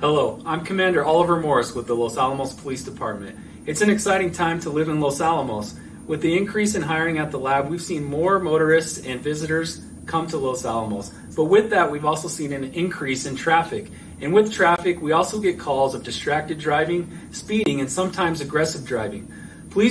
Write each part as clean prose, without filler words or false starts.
Hello, I'm Commander Oliver Morris with the Los Alamos Police Department. It's an exciting time to live in Los Alamos. With the increase in hiring at the lab, we've seen more motorists and visitors come to Los Alamos. But with that, we've also seen an increase in traffic. And with traffic, we also get calls of distracted driving, speeding, and sometimes aggressive driving. Please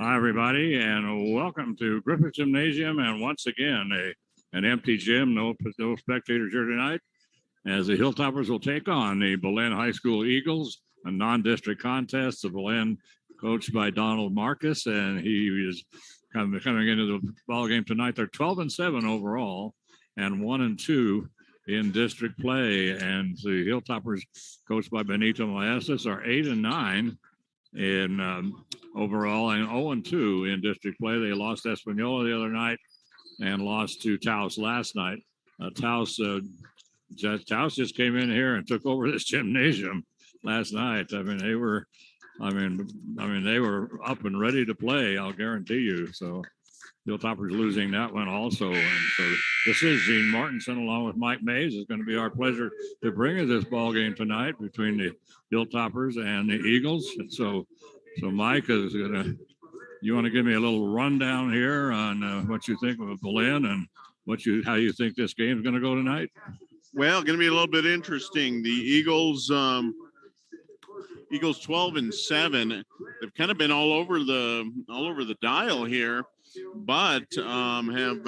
Hi, everybody, and welcome to Griffith Gymnasium. And once again, an empty gym, no spectators here tonight, as the Hilltoppers will take on the Belen High School Eagles, a non-district contest. The Belen, coached by Donald Marcus, and he is coming into the ball game tonight. They're 12-7 overall, and 1-2 in district play. And the Hilltoppers, coached by Benito Maestas, are 8-9 in overall and 0-2 in district play. They lost Espanola the other night and lost to Taos last night. Taos just came in here and took over this gymnasium last night. I mean, they were up and ready to play, I'll guarantee you. So Hilltoppers losing that one also. And so this is Gene Martinson along with Mike Mays. It's going to be our pleasure to bring you this ball game tonight between the Hilltoppers and the Eagles. And so Mike is going to, you want to give me a little rundown here on what you think of Belen and how you think this game is going to go tonight? Well, going to be a little bit interesting. The Eagles 12-7. They've kind of been all over the dial here, but have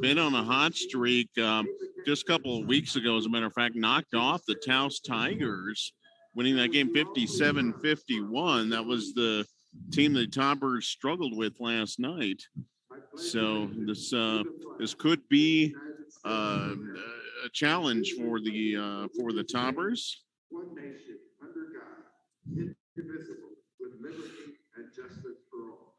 been on a hot streak. Just a couple of weeks ago, as a matter of fact, knocked off the Taos Tigers, winning that game 57-51. That was the team the Toppers struggled with last night. So this could be a challenge for the Toppers. One nation under God, indivisible, with liberty and justice for all.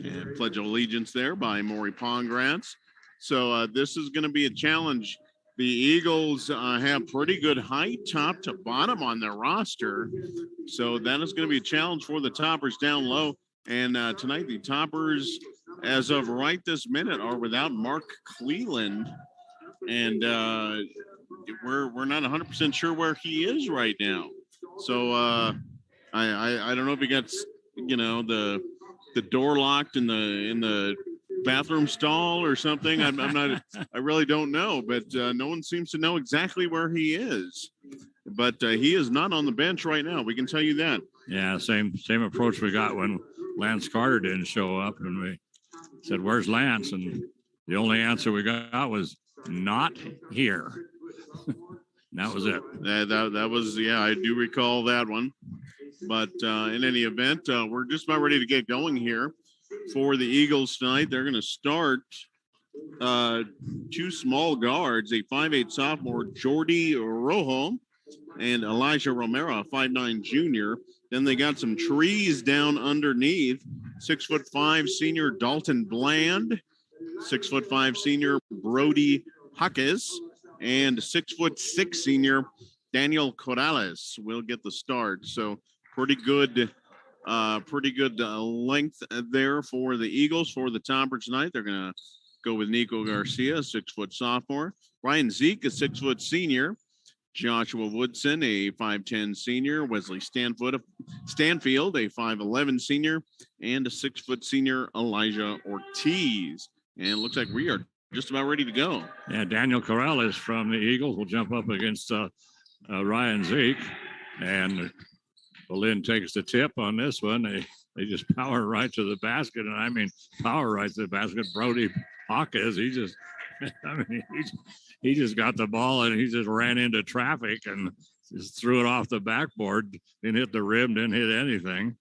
And Pledge of Allegiance there by Maury Pongratz. So this is going to be a challenge. The Eagles have pretty good height, top to bottom, on their roster. So that is going to be a challenge for the Toppers down low. And tonight, the Toppers, as of right this minute, are without Mark Cleland. And we're not 100% sure where he is right now. So I don't know if he got, the door locked in the bathroom stall or something. I'm not. I really don't know. But no one seems to know exactly where he is. But he is not on the bench right now. We can tell you that. Yeah, same approach we got when Lance Carter didn't show up, and we said, "Where's Lance?" And the only answer we got was, "Not here." That was it. That was, yeah, I do recall that one. But in any event, we're just about ready to get going here for the Eagles tonight. They're going to start two small guards, a 5'8" sophomore, Jordy Rojo, and Elijah Romero, a 5'9" junior. Then they got some trees down underneath. 6'5" senior Dalton Bland, 6'5" senior Brody Huckes, and 6'6" senior Daniel Corrales will get the start. So pretty good length there for the Eagles. For the Toppers tonight, they're going to go with Nico Garcia, 6 foot sophomore. Ryan Zeke, a 6 foot senior. Joshua Woodson, a 5'10" senior. Wesley Stanfield, a 5'11" senior. And a 6 foot senior, Elijah Ortiz. And it looks like we are just about ready to go. Yeah, Daniel Corrales from the Eagles will jump up against Ryan Zeke. And Belen takes the tip on this one. They just power right to the basket. And I mean, power right to the basket. Brody Hawkins, he just got the ball and he just ran into traffic and just threw it off the backboard. Didn't hit the rim, didn't hit anything.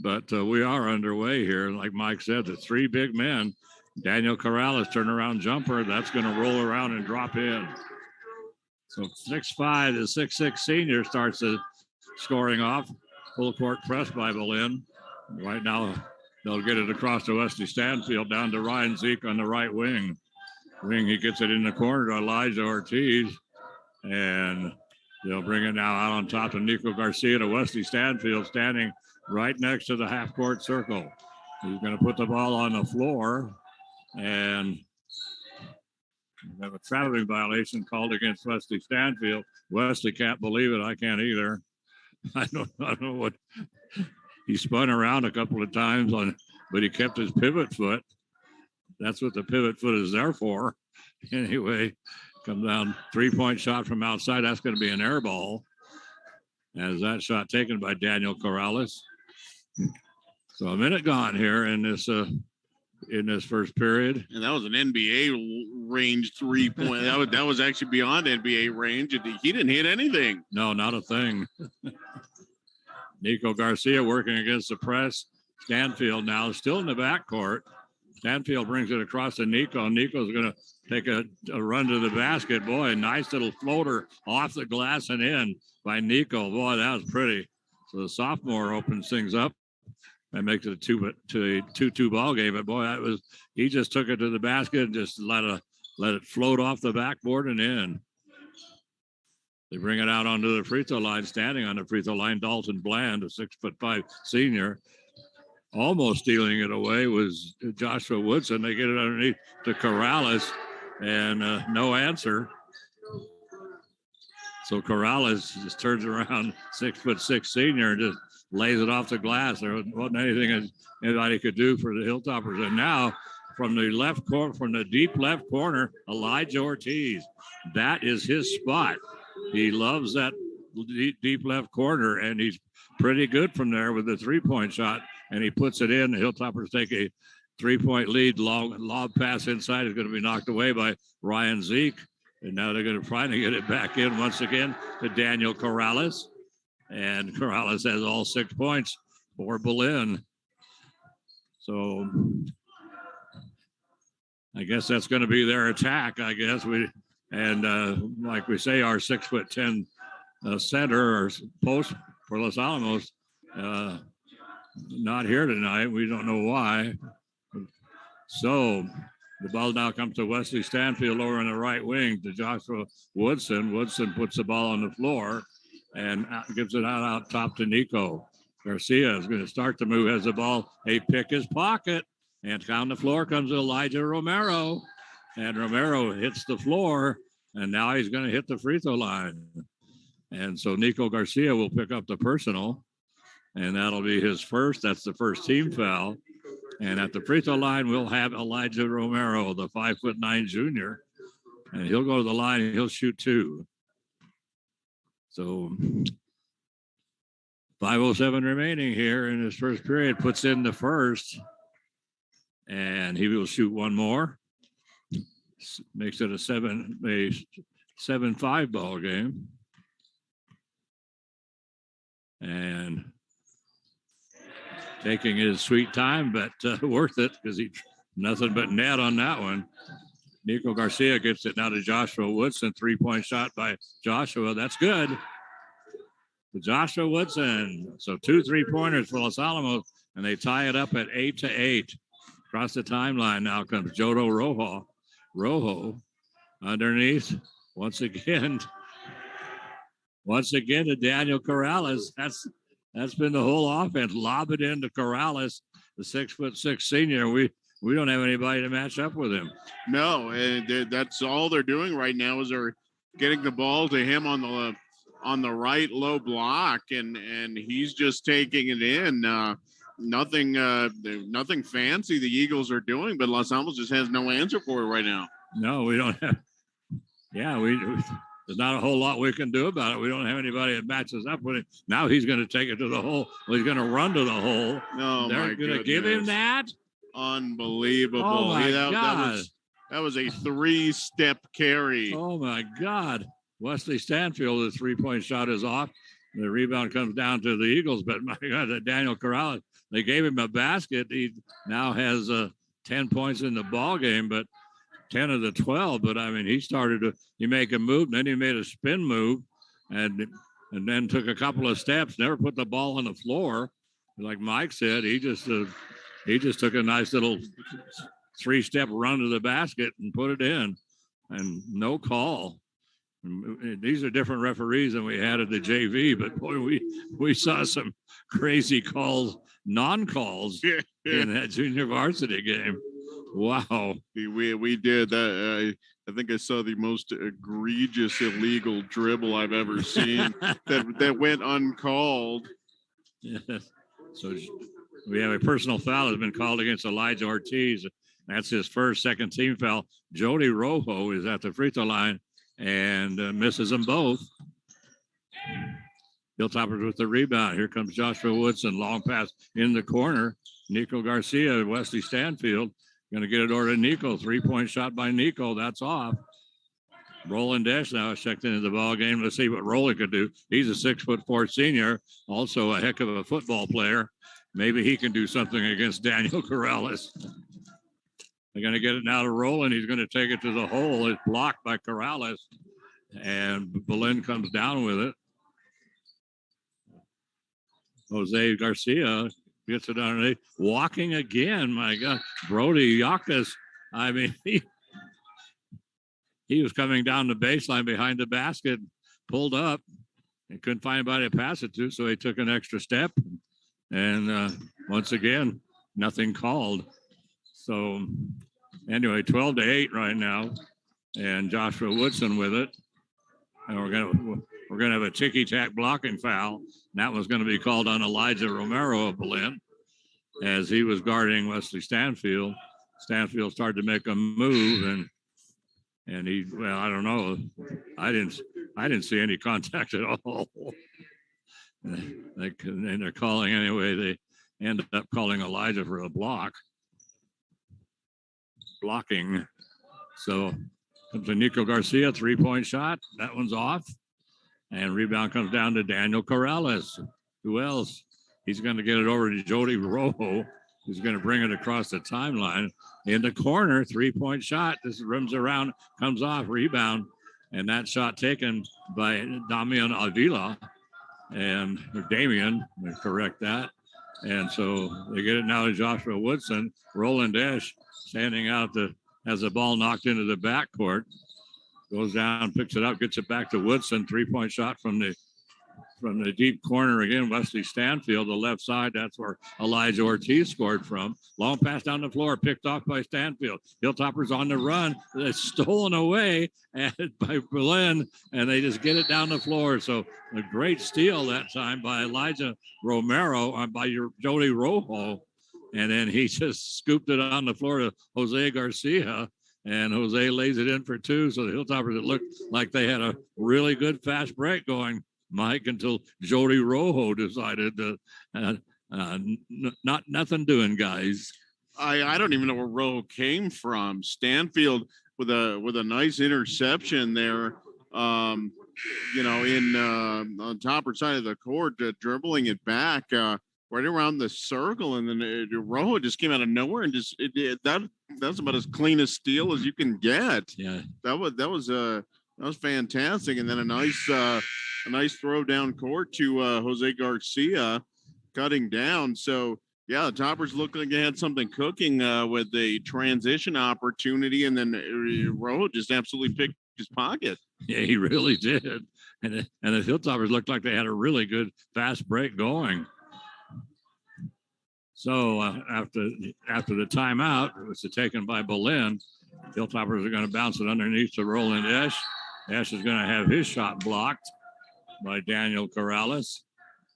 But we are underway here. Like Mike said, the three big men. Daniel Corrales, turnaround jumper. That's going to roll around and drop in. So 6'5", the 6'6" senior starts the scoring off. Full court press by Belen. Right now, they'll get it across to Wesley Stanfield down to Ryan Zeke on the right wing. He gets it in the corner to Elijah Ortiz. And they'll bring it now out on top to Nico Garcia to Wesley Stanfield, standing right next to the half-court circle. He's going to put the ball on the floor. And we have a traveling violation called against Wesley Stanfield. Wesley can't believe it. I can't either. I don't know what he spun around a couple of times but he kept his pivot foot. That's what the pivot foot is there for. Anyway, comes down 3-point shot from outside. That's going to be an air ball. As that shot taken by Daniel Corrales. So a minute gone here in this first period. And that was an NBA range 3-point. That was actually beyond NBA range. He didn't hit anything. No, not a thing. Nico Garcia working against the press. Stanfield now still in the backcourt. Stanfield brings it across to Nico. Nico's going to take a run to the basket. Boy, nice little floater off the glass and in by Nico. Boy, that was pretty. So the sophomore opens things up and makes it a 2-2 ball game. But boy, he just took it to the basket and just let it float off the backboard and in. They bring it out onto the free throw line. Standing on the free throw line, Dalton Bland, a 6'5" senior. Almost stealing it away was Joshua Woodson. They get it underneath to Corrales, and no answer. So Corrales just turns around, 6'6" senior, and just lays it off the glass. There wasn't anything anybody could do for the Hilltoppers. And now from the left corner, from the deep left corner, Elijah Ortiz. That is his spot. He loves that deep left corner, and he's pretty good from there with the 3-point shot. And he puts it in. The Hilltoppers take a 3-point lead. Long lob pass inside is going to be knocked away by Ryan Zeke. And now they're going to try to get it back in once again to Daniel Corrales. And Corrales has all 6 points for Belen. So I guess that's going to be their attack, I guess. Like we say, our 6'10" center or post for Los Alamos not here tonight. We don't know why. So the ball now comes to Wesley Stanfield over on the right wing to Joshua Woodson. Woodson puts the ball on the floor and gives it out top to Nico. Garcia is going to start the move, has the ball, pick his pocket, and down the floor comes Elijah Romero. And Romero hits the floor, and now he's going to hit the free throw line. And so Nico Garcia will pick up the personal, and that'll be his first. That's the first team foul. And at the free throw line, we'll have Elijah Romero, the 5'9" junior. And he'll go to the line and he'll shoot 2. So 5:07 remaining here in his first period, puts in the first. And he will shoot one more. Makes it a 7-5 ball game. And taking his sweet time, but worth it because he nothing but net on that one. Nico Garcia gets it now to Joshua Woodson. 3-point shot by Joshua. That's good. To Joshua Woodson. So 2 3-pointers for Los Alamos, and they tie it up at 8-8. Across the timeline now comes Jodo Rojo underneath once again to Daniel Corrales. That's been the whole offense. Lob it into Corrales, the 6'6" senior. We don't have anybody to match up with him. No, that's all they're doing right now is they're getting the ball to him on the right low block, and he's just taking it in. Nothing fancy the Eagles are doing, but Los Alamos just has no answer for it right now. No, we don't have. Yeah, there's not a whole lot we can do about it. We don't have anybody that matches up with it. Now he's going to take it to the hole. Well, he's going to run to the hole. No, they're going to give him that. Unbelievable. Oh my God. That was a 3-step carry. Oh my God. Wesley Stanfield, the 3-point shot is off. The rebound comes down to the Eagles, but my God, Daniel Corrales, they gave him a basket. He now has 10 points in the ball game, but 10 of the 12. But I mean, he make a move, then he made a spin move, and then took a couple of steps. Never put the ball on the floor, like Mike said. He just took a nice little 3-step run to the basket and put it in, and no call. And these are different referees than we had at the JV, but boy, we saw some crazy calls, non-calls in that junior varsity game. Wow. We did that. I think I saw the most egregious illegal dribble I've ever seen that went uncalled. Yeah. So we have a personal foul that's been called against Elijah Ortiz. That's his second team foul. Jody Rojo is at the free throw line and misses them both. Hilltoppers with the rebound. Here comes Joshua Woodson. Long pass in the corner. Nico Garcia, Wesley Stanfield. Going to get it over to Nico. 3-point shot by Nico. That's off. Roland Dash now is checked into the ball game. Let's see what Roland could do. He's a 6'4" senior, also a heck of a football player. Maybe he can do something against Daniel Corrales. They're going to get it now to Roland. He's going to take it to the hole. It's blocked by Corrales, and Belen comes down with it. Jose Garcia gets it underneath. Walking again, my God. Brody Yakas, I mean, he was coming down the baseline behind the basket, pulled up, and couldn't find anybody to pass it to, so he took an extra step. And once again, nothing called. So anyway, 12-8 right now, and Joshua Woodson with it. And we're gonna have a ticky-tack blocking foul. And that was going to be called on Elijah Romero of Belen, as he was guarding Wesley Stanfield. Stanfield started to make a move, and he, well, I don't know. I didn't see any contact at all. And they're calling anyway. They ended up calling Elijah for a blocking. So comes to Nico Garcia, 3-point shot. That one's off. And rebound comes down to Daniel Corrales. Who else? He's going to get it over to Jody Rojo, who's going to bring it across the timeline. In the corner, 3-point shot. This rims around, comes off, rebound. And that shot taken by Damian Avila. And Damian, correct that. And so they get it now to Joshua Woodson. Roland Esch standing out has the ball knocked into the backcourt. Goes down, picks it up, gets it back to Woodson. 3-point shot from the deep corner again. Wesley Stanfield, the left side. That's where Elijah Ortiz scored from. Long pass down the floor, picked off by Stanfield. Hilltoppers on the run. It's stolen away by Belen, and they just get it down the floor. So a great steal that time by Elijah Romero, by Jody Rojo. And then he just scooped it on the floor to Jose Garcia. And Jose lays it in for two. So the Hilltoppers, it looked like they had a really good fast break going, Mike, until Jody Rojo decided to nothing doing, guys. I don't even know where Rojo came from. Stanfield with a nice interception there. On top side of the court, dribbling it back right around the circle, and then Rojo just came out of nowhere and that's about as clean a steal as you can get. Yeah, that was fantastic, and then a nice throw down court to Jose Garcia, cutting down. So yeah, the Toppers looked like they had something cooking with the transition opportunity, and then Rojo just absolutely picked his pocket. Yeah, he really did, and the Hilltoppers looked like they had a really good fast break going. So after the timeout, which was taken by Belen, Hilltoppers are going to bounce it underneath to Roland Esch. Esch is going to have his shot blocked by Daniel Corrales.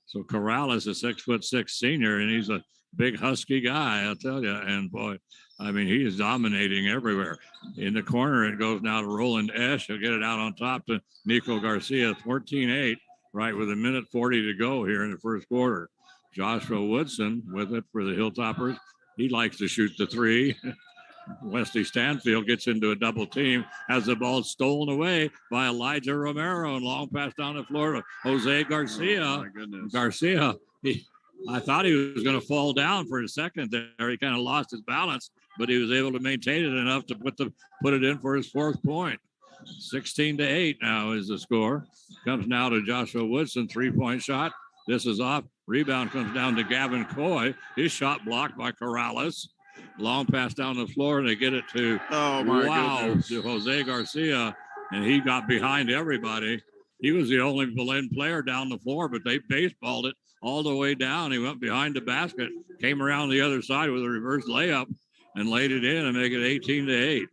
So Corrales is 6'6" senior, and he's a big husky guy, I'll tell you. And boy, I mean, he is dominating everywhere. In the corner, it goes now to Roland Esch. He'll get it out on top to Nico Garcia, 14-8, right with 1:40 to go here in the first quarter. Joshua Woodson with it for the Hilltoppers. He likes to shoot the three. Wesley Stanfield gets into a double team, has the ball stolen away by Elijah Romero, and long pass down the floor to Jose Garcia. Oh, my goodness. Garcia, I thought he was going to fall down for a second there. He kind of lost his balance, but he was able to maintain it enough to put it in for his fourth point. 16-8 now is the score. Comes now to Joshua Woodson, 3-point shot. This is off. Rebound comes down to Gavin Coy. His shot blocked by Corrales. Long pass down the floor, and they get it to to Jose Garcia, and he got behind everybody. He was the only Belen player down the floor, but they baseballed it all the way down. He went behind the basket, came around the other side with a reverse layup, and laid it in and make it 18-8.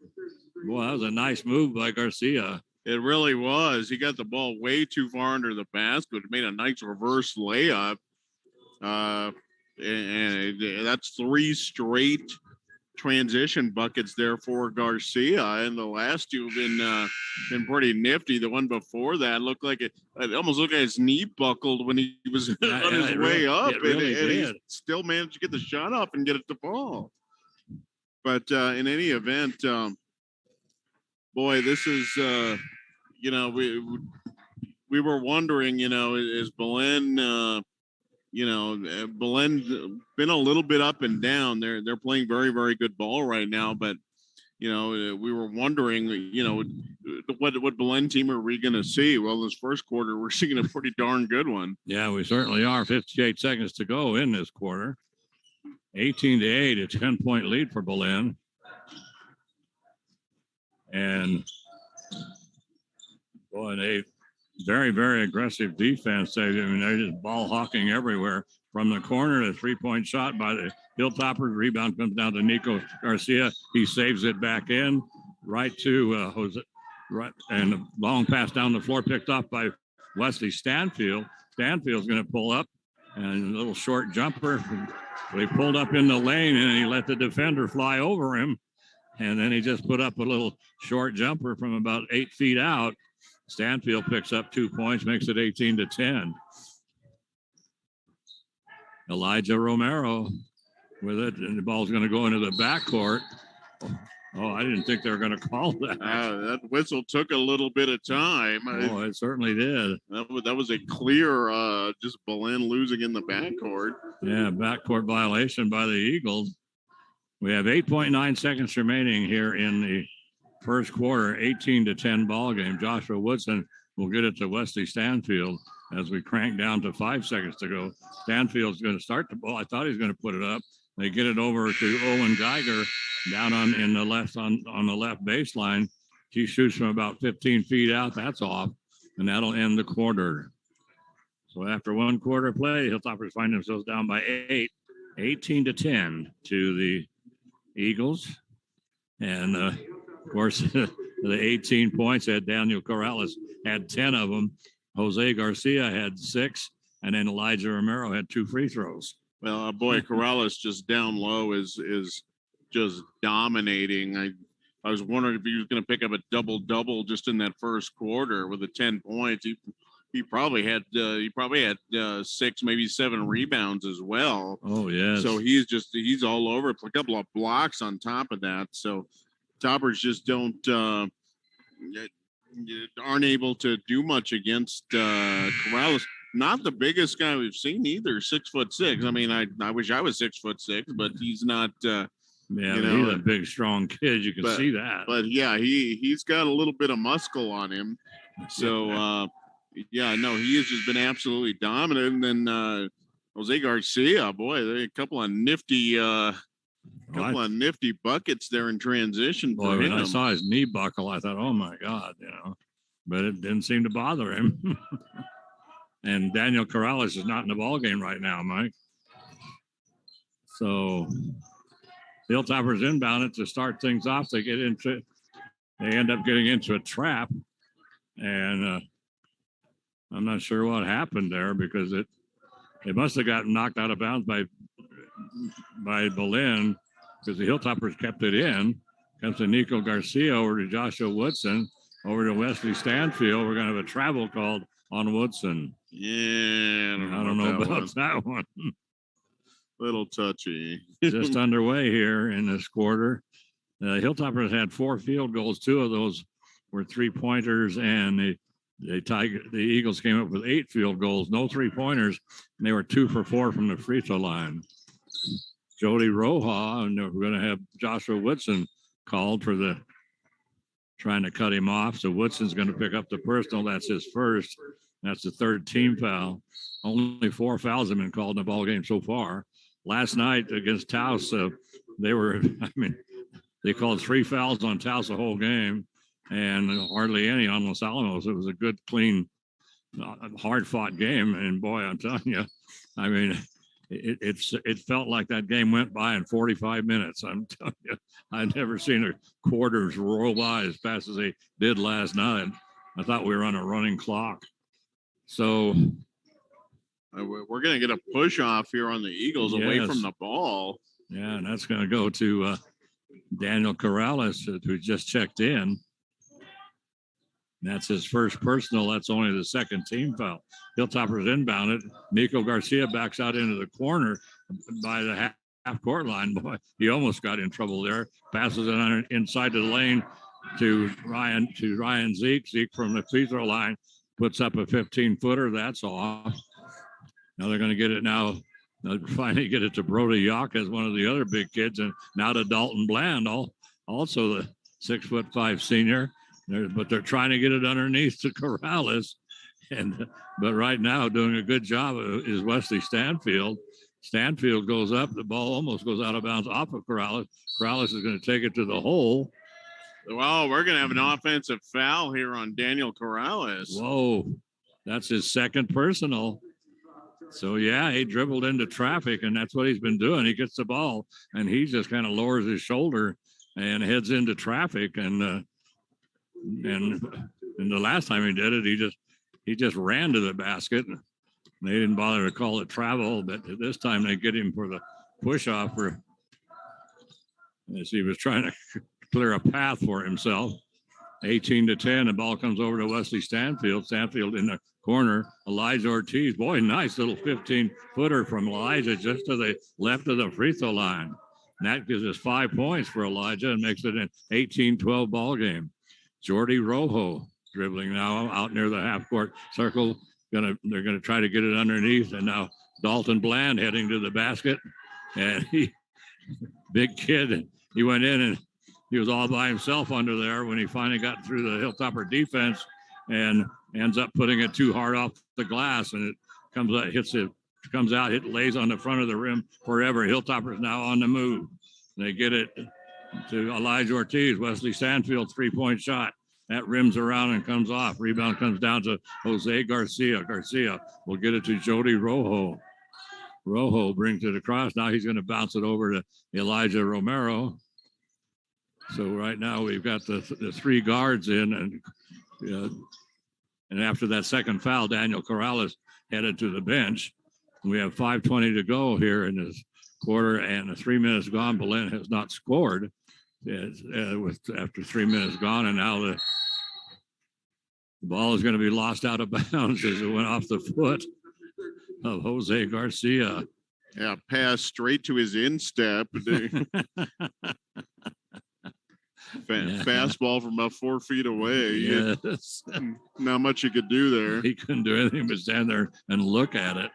Boy, that was a nice move by Garcia. It really was. He got the ball way too far under the basket. Made a nice reverse layup. And that's 3 straight transition buckets there for Garcia, and the last two have been pretty nifty. The one before that looked like it almost looked like his knee buckled when he was on his way up, and he still managed to get the shot off and get it to fall. But in any event, boy, this is we were wondering, is Belen Belen's been a little bit up and down. They're playing very, very good ball right now, but we were wondering, what Belen team are we going to see? Well, this first quarter, we're seeing a pretty darn good one. Yeah, we certainly are. 58 seconds to go in this quarter. 18-8, a 10-point lead for Belen. And boy, they very, very aggressive defense. They're just ball hawking everywhere. From the corner, a 3-point shot by the Hilltoppers. Rebound comes down to Nico Garcia. He saves it back in, right to Jose. Right, and a long pass down the floor, picked off by Wesley Stanfield. Stanfield's going to pull up, and a little short jumper. So he pulled up in the lane, and he let the defender fly over him. And then he just put up a little short jumper from about 8 feet out. Stanfield picks up 2 points, makes it 18-10. Elijah Romero with it, and the ball's going to go into the backcourt. Oh, I didn't think they were going to call that. That whistle took a little bit of time. Oh, it certainly did. That was a clear just Belen losing in the backcourt. Yeah, backcourt violation by the Eagles. We have 8.9 seconds remaining here in the first quarter, 18-10 ball game. Joshua Woodson will get it to Wesley Stanfield as we crank down to 5 seconds to go. Stanfield's going to start the ball. I thought he was going to put it up. They get it over to Owen Geiger down on the left baseline. He shoots from about 15 feet out. That's off, and that'll end the quarter. So after one quarter play, Hilltoppers find themselves down by 8, 18-10 to the Eagles. And of course, the 18 points had Daniel Corrales had 10 of them. Jose Garcia had 6, and then Elijah Romero had 2 free throws. Well, boy, Corrales just down low is just dominating. I was wondering if he was going to pick up a double just in that first quarter with the 10 points. He probably had 6, maybe 7 rebounds as well. Oh yeah. So he's all over. A couple of blocks on top of that. So Toppers just aren't able to do much against Corrales. Not the biggest guy we've seen either, 6'6". I mean, I wish I was 6'6", but he's not. Yeah, he's a big, strong kid. You can see that. But yeah, he's got a little bit of muscle on him. So he has just been absolutely dominant. And then Jose Garcia, boy, a couple of nifty buckets there in transition. Boy, when I saw his knee buckle, I thought, oh my God, but it didn't seem to bother him. And Daniel Corrales is not in the ball game right now, Mike. So Hilltoppers inbound it to start things off. They end up getting into a trap, and I'm not sure what happened there because it must have gotten knocked out of bounds by Belen because the Hilltoppers kept it in. Comes to Nico Garcia over to Joshua Woodson over to Wesley Stanfield. We're going to have a travel called on Woodson. Yeah, I don't know about that one. Little touchy. Just underway here in this quarter. Hilltoppers had 4 field goals. 2 of those were 3-pointers, and the Eagles came up with 8 field goals, no 3-pointers, and they were 2 for 4 from the free throw line. Jody Roja, and we're going to have Joshua Woodson called for trying to cut him off. So Woodson's going to pick up the personal. That's his first. That's the 3rd team foul. Only 4 fouls have been called in the ball game so far. Last night against Taos, they called 3 fouls on Taos the whole game and hardly any on Los Alamos. It was a good, clean, hard-fought game. And boy, I'm telling you, it felt like that game went by in 45 minutes. I'm telling you, I've never seen a quarters roll by as fast as they did last night. I thought we were on a running clock. So we're going to get a push off here on the Eagles away from the ball. Yeah, and that's going to go to Daniel Corrales, who just checked in. That's his first personal. That's only the second team foul. Hilltoppers inbounded. Nico Garcia backs out into the corner by the half court line. Boy, he almost got in trouble there. Passes it on inside the lane to Ryan Zeke. Zeke from the free throw line puts up a 15-footer. That's off. Now they're going to get it now. They'll finally get it to Brody Yock as one of the other big kids, and now to Dalton Bland, also the 6'5" senior. But they're trying to get it underneath to Corrales. But right now, doing a good job is Wesley Stanfield. Stanfield goes up. The ball almost goes out of bounds off of Corrales. Corrales is going to take it to the hole. Well, we're going to have an offensive foul here on Daniel Corrales. Whoa, that's his second personal. So, yeah, he dribbled into traffic, and that's what he's been doing. He gets the ball, and he just kind of lowers his shoulder and heads into traffic. And the last time he did it, he just ran to the basket. They didn't bother to call it travel, but this time they get him for the push-off as he was trying to clear a path for himself. 18-10, the ball comes over to Wesley Stanfield. Stanfield in the corner. Elijah Ortiz. Boy, nice little 15-footer from Elijah just to the left of the free throw line. And that gives us 5 points for Elijah and makes it an 18-12 ball game. Jordy Rojo dribbling now out near the half-court circle. They're gonna try to get it underneath, and now Dalton Bland heading to the basket. And big kid, he went in and he was all by himself under there when he finally got through the Hilltopper defense and ends up putting it too hard off the glass, and it comes out, it lays on the front of the rim forever. Hilltopper's now on the move. They get it to Elijah Ortiz. Wesley Stanfield, 3-point shot. That rims around and comes off. Rebound comes down to Jose Garcia. Garcia will get it to Jody Rojo. Rojo brings it across. Now he's going to bounce it over to Elijah Romero. So right now we've got the three guards in, and after that second foul, Daniel Corrales headed to the bench. We have 5:20 to go here in this quarter, and 3 minutes gone. Belen has not scored after 3 minutes gone, and now the ball is going to be lost out of bounds as it went off the foot of Jose Garcia. Yeah, pass straight to his instep. Fastball from about 4 feet away. Yes. Not much you could do there. He couldn't do anything but stand there and look at it.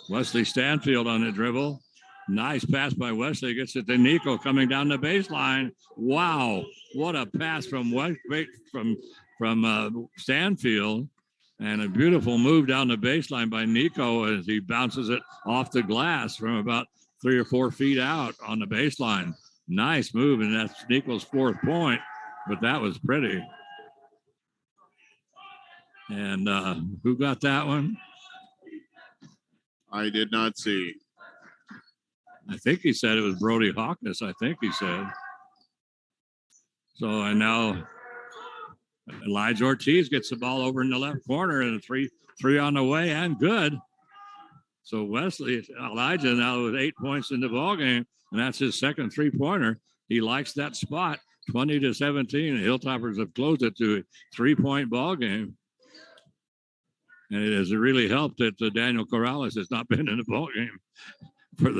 Wesley Stanfield on the dribble. Nice pass by Wesley. Gets it to Nico coming down the baseline. Wow. What a pass from Stanfield. And a beautiful move down the baseline by Nico as he bounces it off the glass from about 3 or 4 feet out on the baseline. Nice move, and that's Nico's 4th point, but that was pretty. And who got that one? I did not see. I think he said it was Brody Hawkins, I think he said. So, and now Elijah Ortiz gets the ball over in the left corner, and a three on the way, and good. So Elijah now with 8 points in the ballgame, and that's his second 3-pointer. He likes that spot, 20-17. The Hilltoppers have closed it to a 3-point ball game. And it has really helped that Daniel Corrales has not been in the ball game for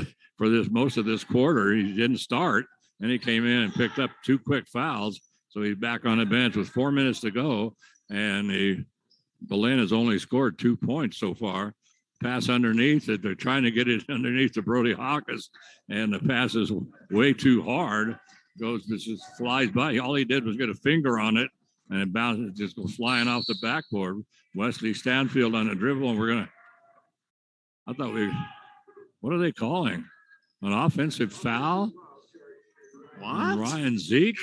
this most of this quarter. He didn't start, and he came in and picked up 2 quick fouls. So he's back on the bench with 4 minutes to go, and Belen has only scored 2 points so far. Pass underneath it. They're trying to get it underneath to Brody Hawkins, and the pass is way too hard. Just flies by. All he did was get a finger on it, and it bounces, just goes flying off the backboard. Wesley Stanfield on the dribble, and what are they calling? An offensive foul? What? Ryan Zeke?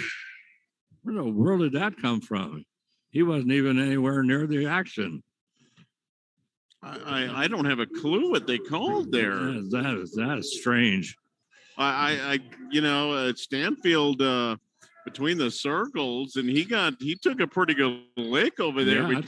Where in the world did that come from? He wasn't even anywhere near the action. I don't have a clue what they called there. That is strange. Stanfield between the circles, and he took a pretty good lick over there. Yeah,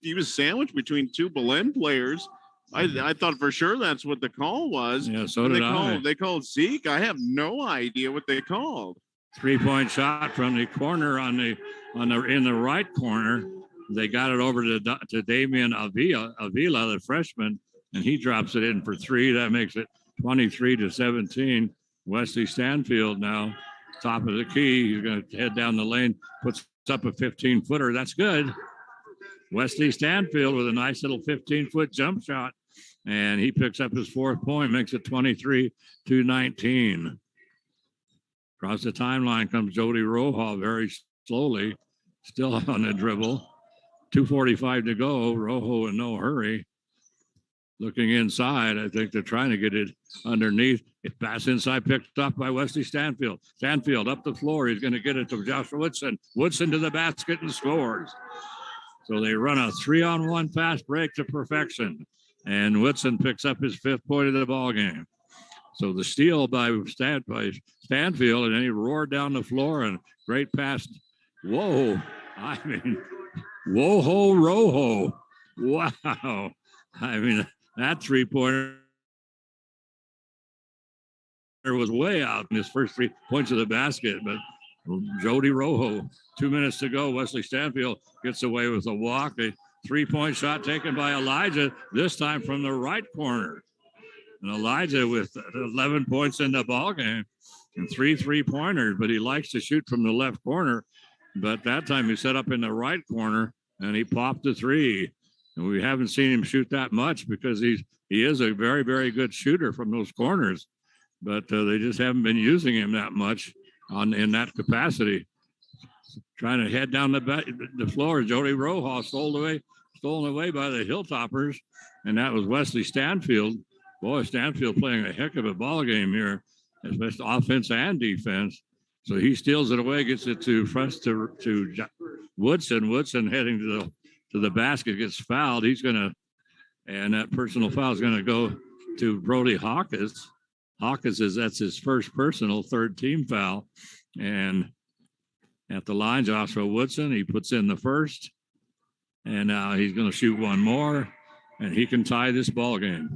he was sandwiched between 2 Belen players. I thought for sure that's what the call was. Yeah, so did I. They called Zeke. I have no idea what they called. 3-point shot from the corner in the right corner. They got it over to Damian Avila, the freshman, and he drops it in for three. That makes it 23-17. Wesley Stanfield now top of the key. He's going to head down the lane, puts up a 15-footer. That's good. Wesley Stanfield with a nice little 15-foot jump shot, and he picks up his 4th point, makes it 23-19. Across the timeline comes Jody Rohal very slowly, still on the dribble. 2:45 to go. Rojo in no hurry. Looking inside, I think they're trying to get it underneath. It pass inside, picked up by Wesley Stanfield. Stanfield up the floor. He's going to get it to Joshua Woodson. Woodson to the basket and scores. So they run a 3-on-1 fast break to perfection. And Woodson picks up his 5th point of the ball game. So the steal by Stanfield, and then he roared down the floor and great pass. Whoa. I mean, whoa-ho, roho. Wow. I mean, that 3-pointer was way out in his first 3 points of the basket, but Jody Rojo, 2 minutes to go. Wesley Stanfield gets away with a walk. A 3-point shot taken by Elijah, this time from the right corner. And Elijah with 11 points in the ball game and 3 3-pointers, but he likes to shoot from the left corner. But that time he set up in the right corner and he popped a 3. And we haven't seen him shoot that much because he is a very, very good shooter from those corners. But they just haven't been using him that much in that capacity. Trying to head down the floor. Jody Rojas stolen away by the Hilltoppers, and that was Wesley Stanfield. Boy, Stanfield playing a heck of a ball game here, especially offense and defense. So he steals it away, gets it to Woodson. Woodson heading to the basket, gets fouled. And that personal foul is going to go to Brody Hawkins. That's his first personal 3rd team foul. And at the line, Joshua Woodson, he puts in the first. And now he's going to shoot one more, and he can tie this ball game.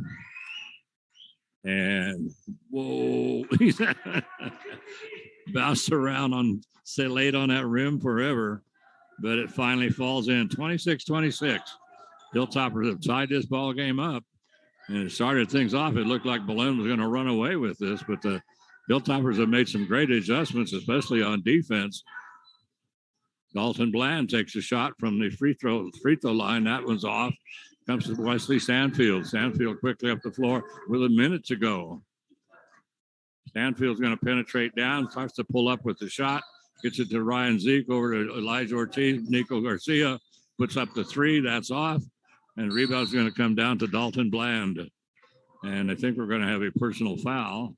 And whoa, he's bounced around laid on that rim forever, but it finally falls in. 26-26. Hilltoppers have tied this ball game up, and it started things off. It looked like Belen was going to run away with this, but the Hilltoppers have made some great adjustments, especially on defense. Dalton Bland takes a shot from the free throw line. That one's off. Comes to Wesley Stanfield. Stanfield quickly up the floor with a minute to go. Stanfield's going to penetrate down, starts to pull up with the shot, gets it to Ryan Zeke over to Elijah Ortiz. Nico Garcia puts up the 3. That's off. And rebound's going to come down to Dalton Bland. And I think we're going to have a personal foul.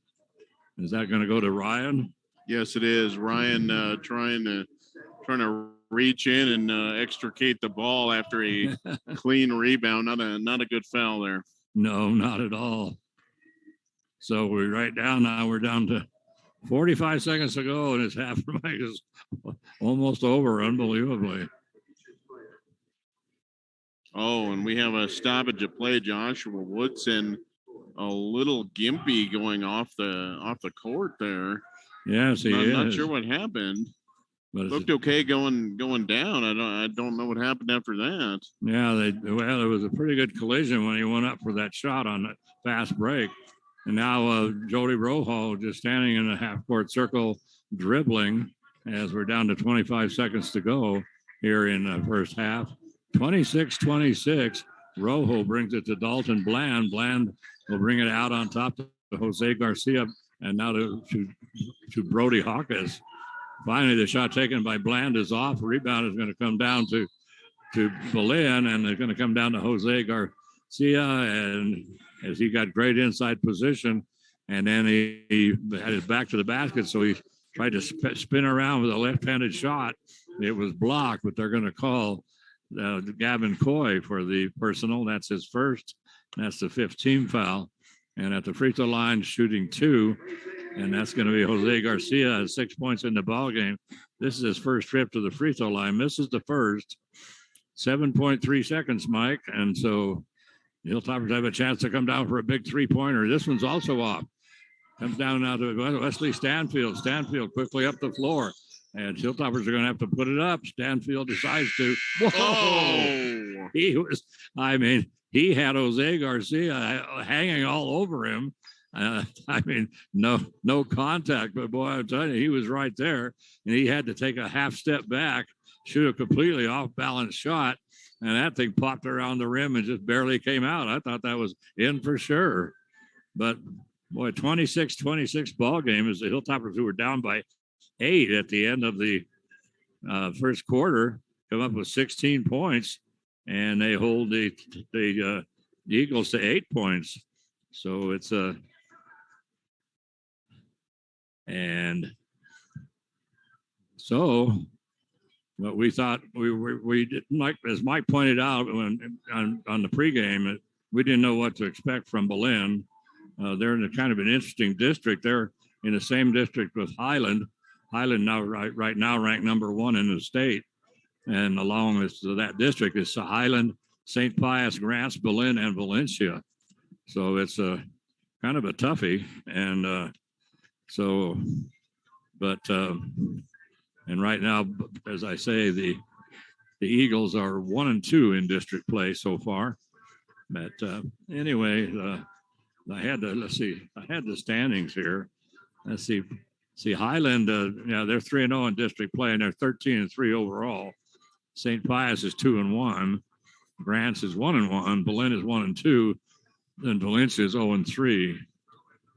Is that going to go to Ryan? Yes, it is. Ryan trying to reach in and extricate the ball after a clean rebound. Not a good foul there. No, not at all. So we're right down now. We're down to 45 seconds to go, and his half break is almost over, unbelievably. Oh, and we have a stoppage of play. Joshua Woodson, a little gimpy going off the court there. Yes, he is. I'm not sure what happened. But looked okay going down. I don't know what happened after that. Yeah, there was a pretty good collision when he went up for that shot on that fast break. And now Jody Rojo just standing in a half-court circle dribbling as we're down to 25 seconds to go here in the first half. 26-26. Rojo brings it to Dalton Bland. Bland will bring it out on top to Jose Garcia and now to Brody Hawkins. Finally, the shot taken by Bland is off. Rebound is going to come down to Belen, and they're going to come down to Jose Garcia, and as he got great inside position, and then he had his back to the basket, so he tried to spin around with a left-handed shot. It was blocked, but they're going to call Gavin Coy for the personal. That's his first. That's the 5th team foul. And at the free throw line, shooting 2. And that's going to be Jose Garcia, has 6 points in the ball game. This is his first trip to the free throw line. Misses the first. 7.3 seconds, Mike. And so the Hilltoppers have a chance to come down for a big 3-pointer. This one's also off. Comes down now to Wesley Stanfield. Stanfield quickly up the floor. And Hilltoppers are going to have to put it up. Stanfield decides to. Whoa! Oh. He had Jose Garcia hanging all over him. No contact, but boy, I'm telling you, he was right there, and he had to take a half step back, shoot a completely off balance shot, and that thing popped around the rim and just barely came out. I thought that was in for sure, but boy, 26-26 ball game as the Hilltoppers, who were down by 8 at the end of the first quarter, come up with 16 points, and they hold the Eagles to 8 points. So it's and so what we thought we did, Mike, as Mike pointed out on the pregame, we didn't know what to expect from Belen. They're in a kind of an interesting district. They're in the same district with Highland. Highland now right now ranked number 1 in the state, and along with that district is Highland, St. Pius, Grants, Belen, and Valencia. So it's a kind of a toughie, and and right now, as I say, the Eagles are 1-2 in district play so far. But anyway, I had the standings here. Let's see. Highland, they're 3-0 in district play, and they're 13-3 overall. St. Pius is 2-1. Grants is 1-1. Belen is 1-2. Then Valencia is 0-3.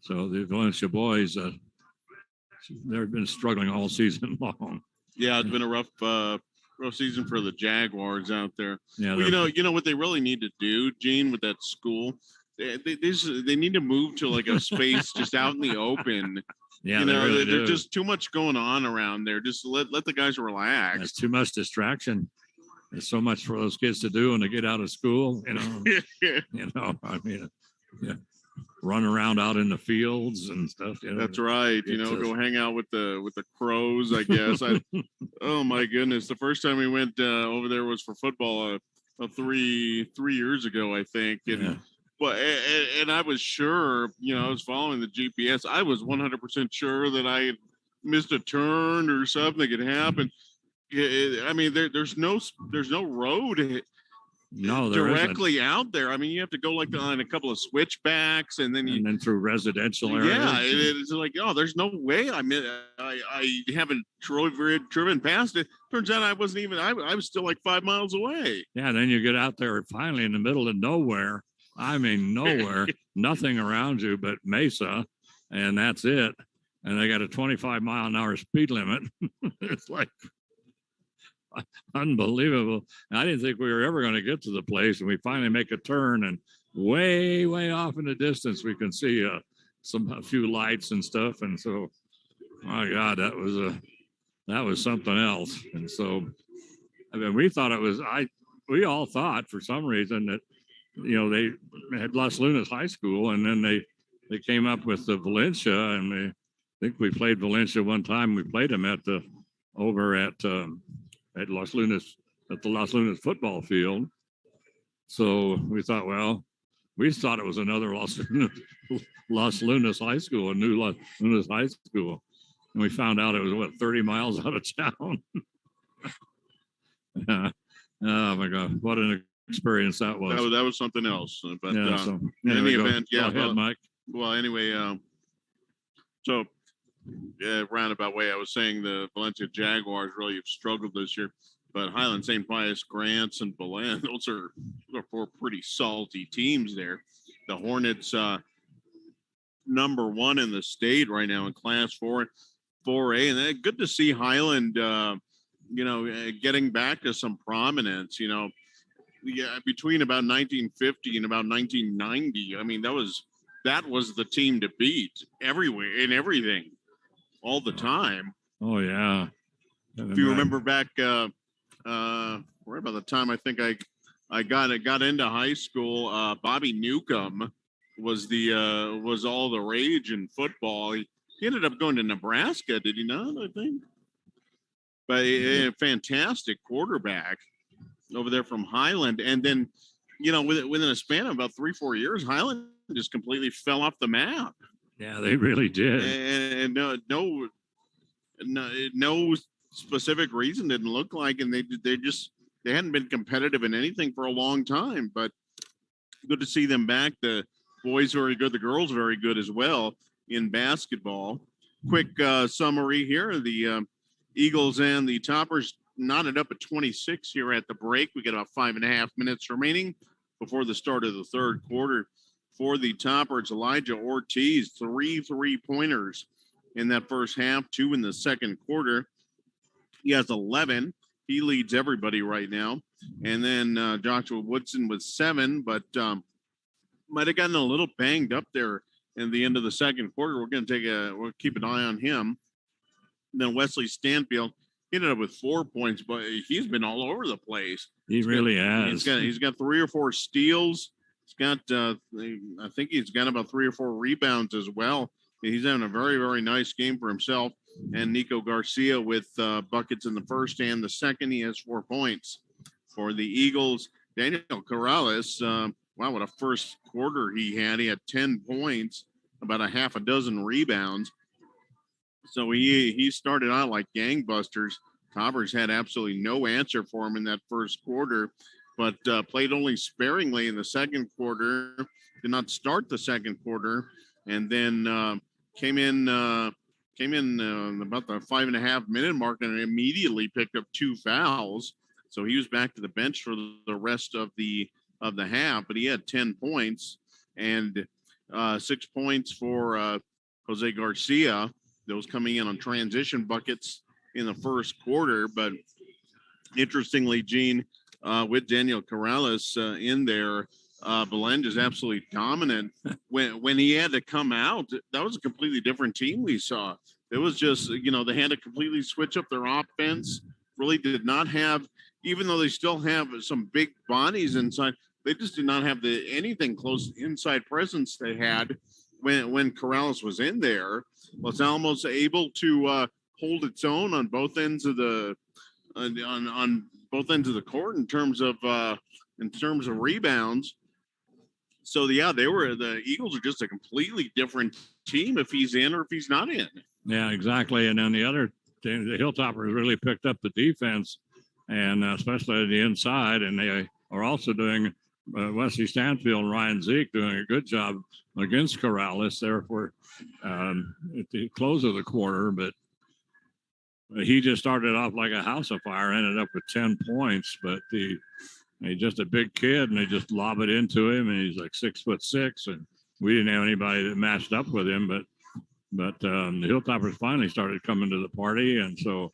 So the Valencia boys, they've been struggling all season long. Yeah, it's been a rough season for the Jaguars out there. Yeah, well, you know what they really need to do, Gene, with that school. They need to move to like a space just out in the open. Yeah, there's just too much going on around there. Just let the guys relax. That's too much distraction. There's so much for those kids to do when they get out of school. Run around out in the fields and stuff. That's right. Go hang out with the crows, I guess. Oh my goodness! The first time we went over there was for football 3 years ago, I think. And and I was sure, I was following the GPS. I was 100% sure that I had missed a turn or something had happened. There's no road. No, there directly isn't. out there. You have to go like on a couple of switchbacks, and then through residential areas. Yeah, it's like, there's no way. I haven't driven past it. Turns out I wasn't even. I was still like 5 miles away. Yeah, then you get out there finally in the middle of nowhere. Nowhere, nothing around you but mesa, and that's it. And they got a 25-mile-an-hour speed limit. It's like unbelievable. I didn't think we were ever going to get to the place, and we finally make a turn, and way off in the distance we can see a few lights and stuff. And so, my God, that was something else. And so, we thought we all thought for some reason that they had Las Lunas High School, and then they came up with the Valencia, and I think we played Valencia one time. We played them over at Las Lunas, at the Las Lunas football field. So we thought, it was another Las Lunas High School, a new Las Lunas High School. And we found out it was 30 miles out of town. Oh my God, what an experience that was. That was something else. But in any event, go ahead, Mike. Well, anyway, roundabout way, I was saying the Valencia Jaguars really have struggled this year, but Highland, St. Pius, Grants, and Belen, those are 4 pretty salty teams there. The Hornets, number 1 in the state right now in Class 4A, and then good to see Highland, getting back to some prominence. Between about 1950 and about 1990, that was the team to beat everywhere in everything. All the time. Oh yeah. If you remember back, right about the time I think I got into high school, Bobby Newcomb was all the rage in football. He ended up going to Nebraska, did he not? I think. But a fantastic quarterback over there from Highland, and then within a span of about 3-4 years, Highland just completely fell off the map. Yeah, they really did. And no specific reason didn't look like, and they hadn't been competitive in anything for a long time. But good to see them back. The boys very good, the girls very good as well in basketball. Quick summary here: the Eagles and the Toppers knotted up at 26 here at the break. We got about 5.5 minutes remaining before the start of the third quarter. For the Toppers, Elijah Ortiz, 3 3-pointers in that first half, 2 in the second quarter. He has 11. He leads everybody right now. And then Joshua Woodson with 7, but might have gotten a little banged up there in the end of the second quarter. We'll keep an eye on him. And then Wesley Stanfield, he ended up with 4 points, but he's been all over the place. He really has. He's got 3 or 4 steals. He's got, I think he's got about 3 or 4 rebounds as well. He's having a very, very nice game for himself. And Nico Garcia with buckets in the first and the second. He has 4 points. For the Eagles, Daniel Corrales, wow, what a first quarter he had. He had 10 points, about a half a dozen rebounds. So he started out like gangbusters. Toppers had absolutely no answer for him in that first quarter, but played only sparingly in the second quarter. Did not start the second quarter, and then came in about the 5.5 minute mark and immediately picked up 2 fouls. So he was back to the bench for the rest of the half, but he had 10 points and 6 points for Jose Garcia. Those coming in on transition buckets in the first quarter. But interestingly, Gene, with Daniel Corrales in there, Belen is absolutely dominant. When he had to come out, that was a completely different team we saw. It was just, they had to completely switch up their offense. Really did not have, even though they still have some big bodies inside, they just did not have anything close inside presence they had when Corrales was in there. Los Alamos able to hold its own on both ends of the on both ends of the court in terms of rebounds. So the Eagles are just a completely different team if he's in or if he's not in. Yeah, exactly. And then the other team, the Hilltoppers really picked up the defense, and especially the inside, and they are also doing Wesley Stanfield and Ryan Zeke doing a good job against Corrales there for at the close of the quarter, but he just started off like a house of fire, ended up with 10 points, but he's just a big kid, and they just lob it into him, and he's like 6'6", and we didn't have anybody that matched up with him, but the Hilltoppers finally started coming to the party, and so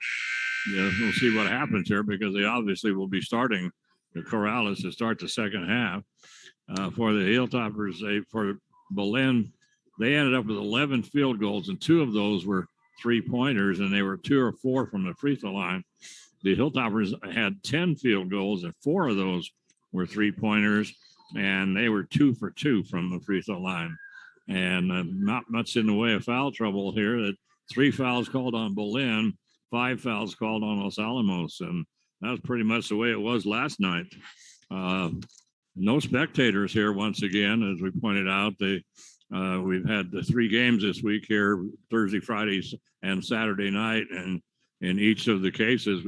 we'll see what happens here, because they obviously will be starting Corrales to start the second half. For the Hilltoppers, for Belen, they ended up with 11 field goals, and 2 of those were 3-pointers, and they were 2 or 4 from the free throw line. The Hilltoppers had 10 field goals, and 4 of those were 3-pointers, and they were 2 for 2 from the free throw line. And not much in the way of foul trouble here. 3 fouls called on Belen, 5 fouls called on Los Alamos, and that was pretty much the way it was last night. No spectators here once again, as we pointed out. We've had the 3 games this week here, Thursday, Friday, and Saturday night, and in each of the cases,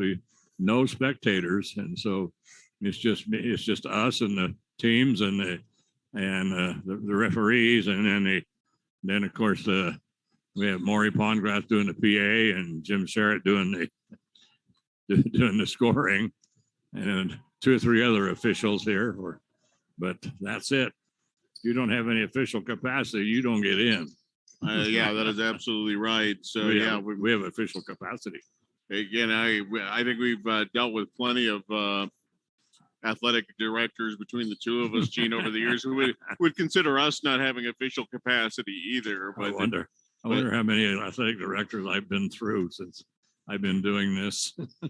no spectators, and so it's just us and the teams and the referees, and then of course we have Maury Pongrath doing the PA and Jim Sherritt doing the scoring, and 2 or 3 other officials here. But that's it. If you don't have any official capacity, you don't get in. Yeah, that is absolutely right. So we have official capacity. Again, I think we've dealt with plenty of athletic directors between the 2 of us, Gene, over the years who would consider us not having official capacity either. But I wonder how many athletic directors I've been through since I've been doing this. I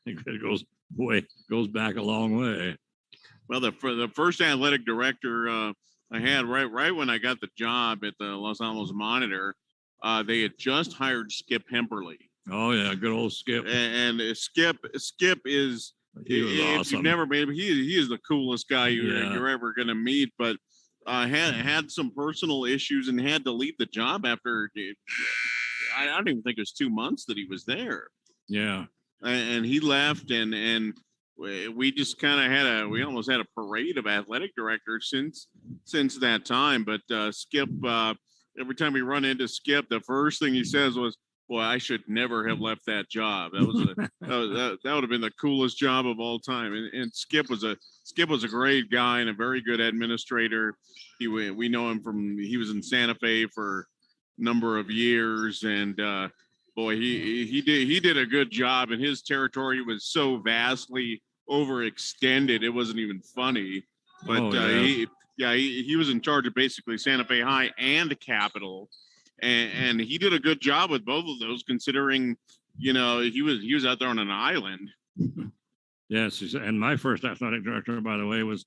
think it goes back a long way. Well, the first athletic director I had right when I got the job at the Los Alamos Monitor, they had just hired Skip Hemperly. Oh yeah, good old Skip. And Skip is, he was if awesome. You've never met him, he is the coolest guy you're ever going to meet. But had some personal issues and had to leave the job after. I don't even think it was 2 months that he was there. Yeah. And he left, and we just kind of we almost had a parade of athletic directors since that time. But Skip, every time we run into Skip, the first thing he says was, "Boy, I should never have left that job. That was that would have been the coolest job of all time." And Skip was a great guy and a very good administrator. We know him he was in Santa Fe for a number of years, and boy, he did a good job, and his territory was so vastly overextended it wasn't even funny. But he was in charge of basically Santa Fe High and Capital, and he did a good job with both of those, considering he was out there on an island. Yes, and my first athletic director, by the way, was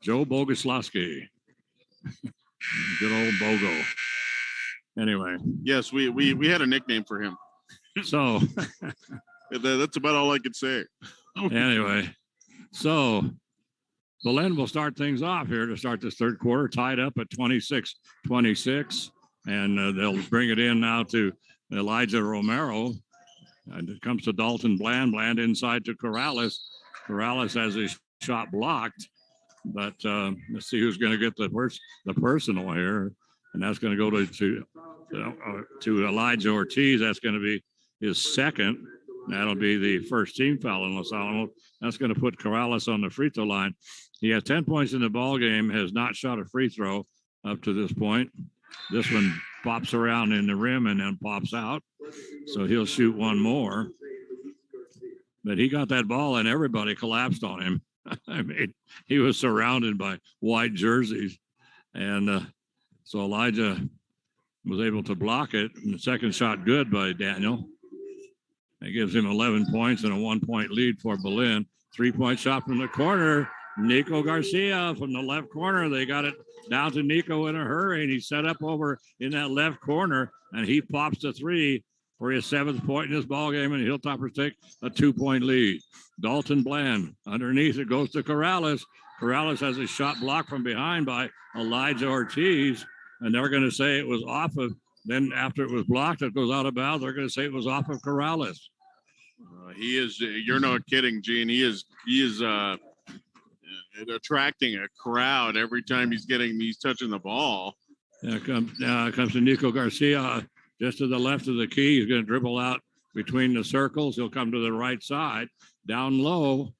Joe Bogoslawski. Good old Bogo. Anyway. Yes, we had a nickname for him. So that's about all I could say. Anyway, so Belen will start things off here to start this third quarter, tied up at 26-26, and they'll bring it in now to Elijah Romero. And it comes to Dalton Bland. Bland inside to Corrales. Corrales has his shot blocked, but let's see who's going to get the personal here. And that's going to go to Elijah Ortiz. That's going to be his second. That'll be the first team foul in Los Alamos. That's going to put Corrales on the free throw line. He has 10 points in the ball game, has not shot a free throw up to this point. This one pops around in the rim and then pops out. So he'll shoot one more. But he got that ball and everybody collapsed on him. I mean, he was surrounded by white jerseys. And so Elijah was able to block it. And the second shot good by Daniel. That gives him 11 points and a 1-point lead for Belen. 3-point shot from the corner. Nico Garcia from the left corner. They got it down to Nico in a hurry, and he set up over in that left corner, and he pops the three for his 7th point in this ball game, and Hilltoppers take a 2-point lead. Dalton Bland underneath it goes to Corrales. Corrales has a shot blocked from behind by Elijah Ortiz, and they're going to say it was off of. Then after it was blocked, it goes out of bounds. They're going to say it was off of Corrales. He is. You're not kidding, Gene. He is attracting a crowd every time he's touching the ball. It comes to Nico Garcia just to the left of the key. He's going to dribble out between the circles. He'll come to the right side, down low.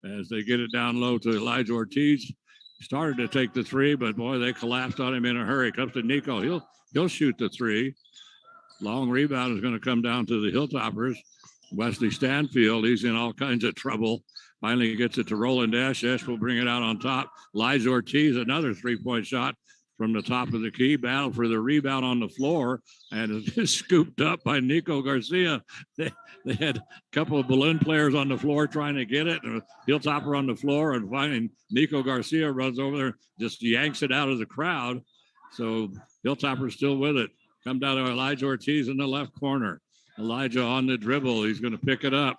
As they get it down low to Elijah Ortiz. Started to take the three, but boy, they collapsed on him in a hurry. Comes to Nico. He'll shoot the three. Long rebound is going to come down to the Hilltoppers. Wesley Stanfield, he's in all kinds of trouble. Finally gets it to Roland Esch. Esch will bring it out on top. Elijah Ortiz, another 3-point shot from the top of the key. Battle for the rebound on the floor, and it's scooped up by Nico Garcia. They had a couple of Belen players on the floor trying to get it, and a Hilltopper on the floor, and finally Nico Garcia runs over there, just yanks it out of the crowd. So Hilltopper's still with it. Come down to Elijah Ortiz in the left corner. Elijah on the dribble. He's going to pick it up.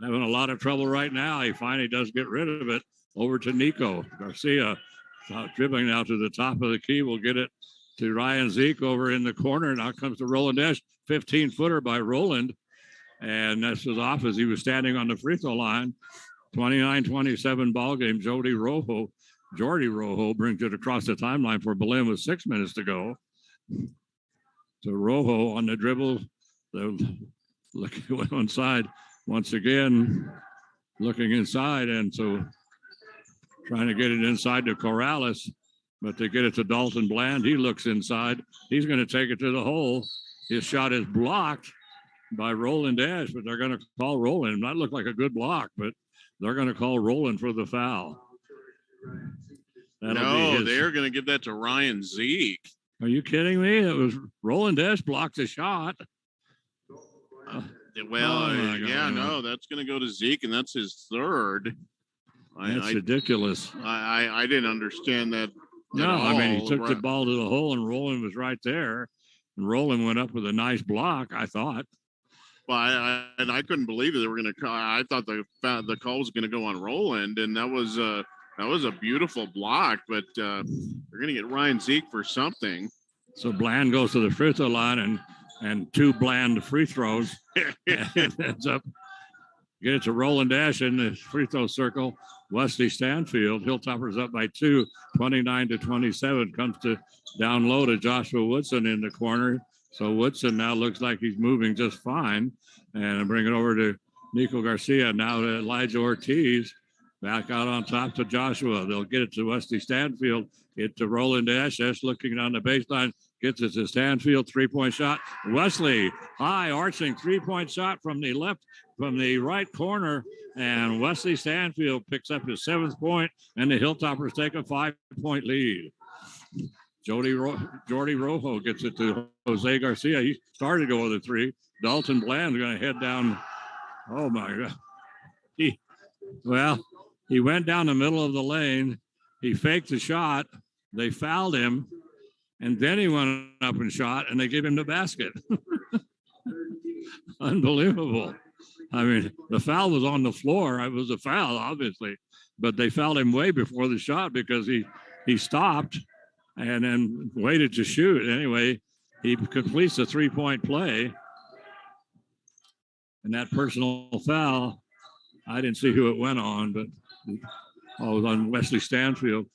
Having a lot of trouble right now. He finally does get rid of it. Over to Nico Garcia. Dribbling now to the top of the key. We'll get it to Ryan Zeke over in the corner. Now comes to Roland Esch. 15-footer by Roland. And this was off as he was standing on the free throw line. 29-27 ball game. Jordy Rojo brings it across the timeline for Belen with 6 minutes to go. So Rojo on the dribble. Look inside once again. Looking inside. And so trying to get it inside to Corrales, but they get it to Dalton Bland. He looks inside. He's going to take it to the hole. His shot is blocked by Roland Esch, but they're going to call Roland. That looked like a good block, but they're going to call Roland for the foul. They're going to give that to Ryan Zeke. Are you kidding me? It was Roland Esch blocked the shot. That's going to go to Zeke, and that's his third. That's ridiculous. I didn't understand that. No, I mean, he took the ball to the hole, and Roland was right there. And Roland went up with a nice block, I thought. Well, I couldn't believe that they were going to call. I thought the call was going to go on Roland, and that was That was a beautiful block, but they're going to get Ryan Zeke for something. So Bland goes to the free throw line and 2 Bland free throws. And ends up get it to Roland Dash in the free throw circle. Wesley Stanfield, Hilltoppers up by 2, 29-27. Comes to down low to Joshua Woodson in the corner. So Woodson now looks like he's moving just fine. And bring it over to Nico Garcia. Now to Elijah Ortiz. Back out on top to Joshua. They'll get it to Wesley Stanfield. Get to Roland Dash. Dash looking on the baseline. Gets it to Stanfield. 3-point shot. Wesley, high arching 3-point shot from the right corner. And Wesley Stanfield picks up his 7th point. And the Hilltoppers take a 5-point lead. Jordy Rojo gets it to Jose Garcia. He started to go with a 3. Dalton Bland going to head down. Oh, my God. He went down the middle of the lane. He faked the shot. They fouled him. And then he went up and shot, and they gave him the basket. Unbelievable. I mean, the foul was on the floor. It was a foul, obviously. But they fouled him way before the shot because he stopped and then waited to shoot. Anyway, he completes the 3-point play. And that personal foul, I didn't see who it went on, but it was on Wesley Stanfield.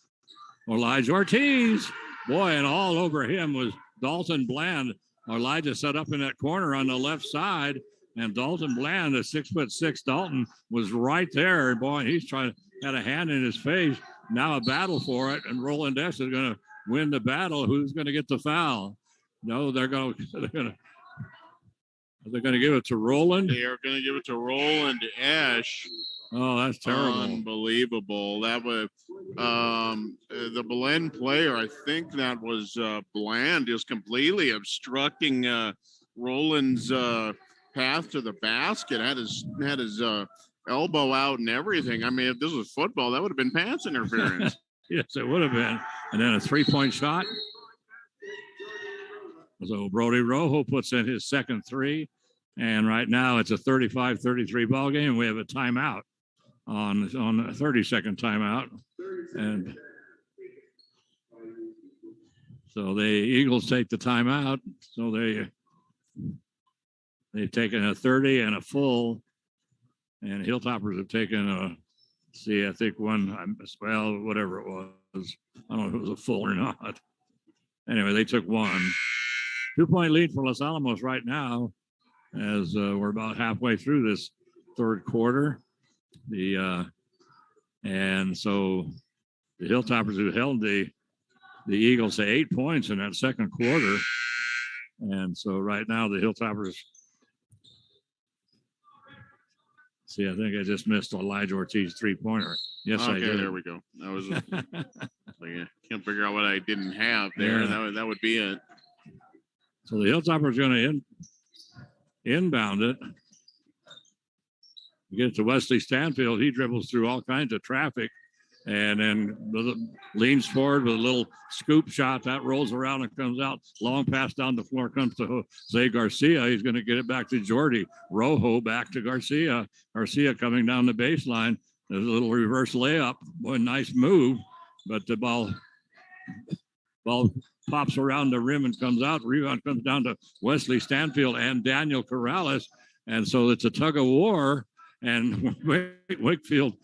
Elijah Ortiz, boy, and all over him was Dalton Bland. Elijah set up in that corner on the left side, and Dalton Bland, a 6'6" Dalton, was right there. Boy, he's had a hand in his face. Now a battle for it, and Roland Dash is going to win the battle. Who's going to get the foul? No, they're going to give it to Roland. They are going to give it to Roland Ash. Oh, that's terrible. Unbelievable. That was the Belen player. I think that was Bland, just completely obstructing Roland's path to the basket. Had his elbow out and everything. I mean, if this was football, that would have been pass interference. Yes, it would have been. And then a 3-point shot. So Brody Rojo puts in his second 3. And right now it's a 35-33 ball game. We have a timeout on a 30-second timeout. And so the Eagles take the timeout. So they've taken a 30 and a full. And Hilltoppers have taken I think one, whatever it was. I don't know if it was a full or not. Anyway, they took one. 2-point lead for Los Alamos right now, as we're about halfway through this third quarter. And so the Hilltoppers, who held the Eagles to 8 points in that second quarter. And so right now the Hilltoppers, I think I just missed Elijah Ortiz 3-pointer. Yes, okay, I did. There we go. That was I can't figure out what I didn't have there. Yeah. That would be it. So the Hilltoppers are going to inbound it. You get it to Wesley Stanfield. He dribbles through all kinds of traffic and then leans forward with a little scoop shot. That rolls around and comes out. Long pass down the floor comes to Jose Garcia. He's going to get it back to Jordy. Rojo back to Garcia. Garcia coming down the baseline. There's a little reverse layup. Boy, nice move. But the ball pops around the rim and comes out. Rebound comes down to Wesley Stanfield and Daniel Corrales. And so it's a tug of war. And Wakefield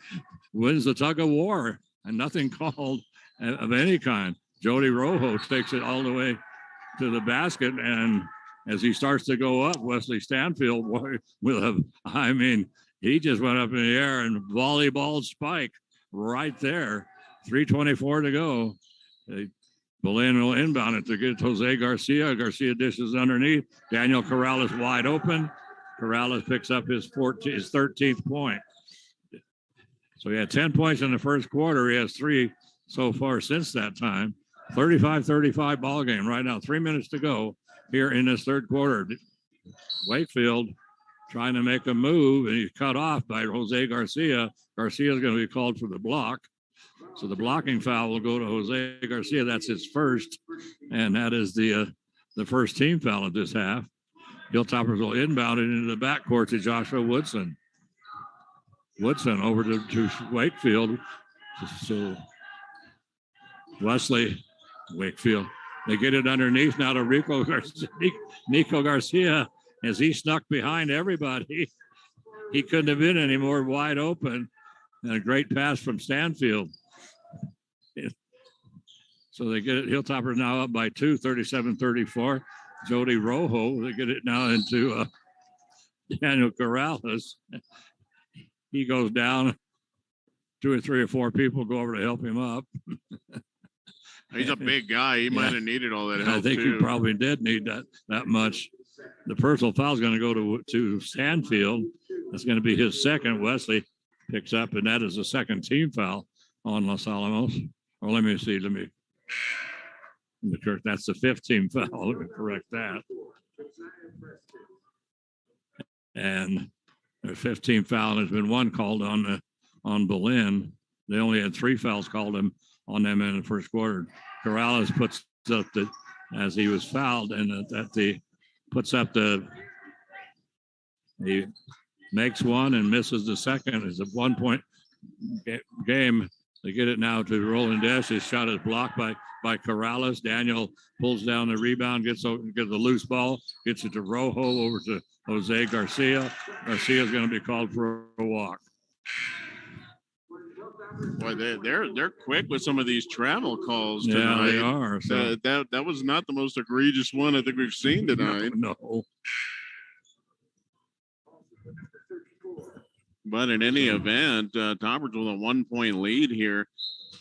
wins the tug of war, and nothing called of any kind. Jody Rojo takes it all the way to the basket, and as he starts to go up, Wesley Stanfield he just went up in the air and volleyball spike right there. 3:24 to go. Belen will inbound it to get Jose Garcia. Garcia dishes underneath. Daniel Corrales wide open. Corrales picks up his 13th point. So he had 10 points in the first quarter. He has 3 so far since that time. 35-35 ball game right now. 3 minutes to go here in this third quarter. Wakefield trying to make a move, and he's cut off by Jose Garcia. Garcia is going to be called for the block. So the blocking foul will go to Jose Garcia. That's his first, and that is the first team foul of this half. Hilltoppers will inbound it into the backcourt to Joshua Woodson. Woodson over to Wakefield. So Wesley Wakefield, they get it underneath now to Nico Garcia as he snuck behind everybody. He couldn't have been any more wide open. And a great pass from Stanfield. So they get it. Hilltoppers now up by 2, 37-34. Jody Rojo, they get it now into Daniel Corrales. He goes down. 2 or 3 or 4 people go over to help him up. He's a big guy. He might have needed all that help. I think he probably did need that much. The personal foul is going to go to Stanfield. That's going to be his second. Wesley picks up, and that is the second team foul on Los Alamos. Or let me see. Let me correct. That's the 5th team foul. Let me correct that. And the 5th team foul has been 1 called on Belen. They only had 3 fouls called on them in the first quarter. Corrales puts up as he was fouled, and he makes one and misses the second. It's a 1-point game. They get it now to Roland Desch. His shot is blocked by Corrales. Daniel pulls down the rebound, gets the loose ball, gets it to Rojo, over to Jose Garcia. Garcia's going to be called for a walk. Boy, they're quick with some of these travel calls tonight. Yeah, they are. So. That was not the most egregious one I think we've seen tonight. No. But in any event, Toppers with a 1-point lead here.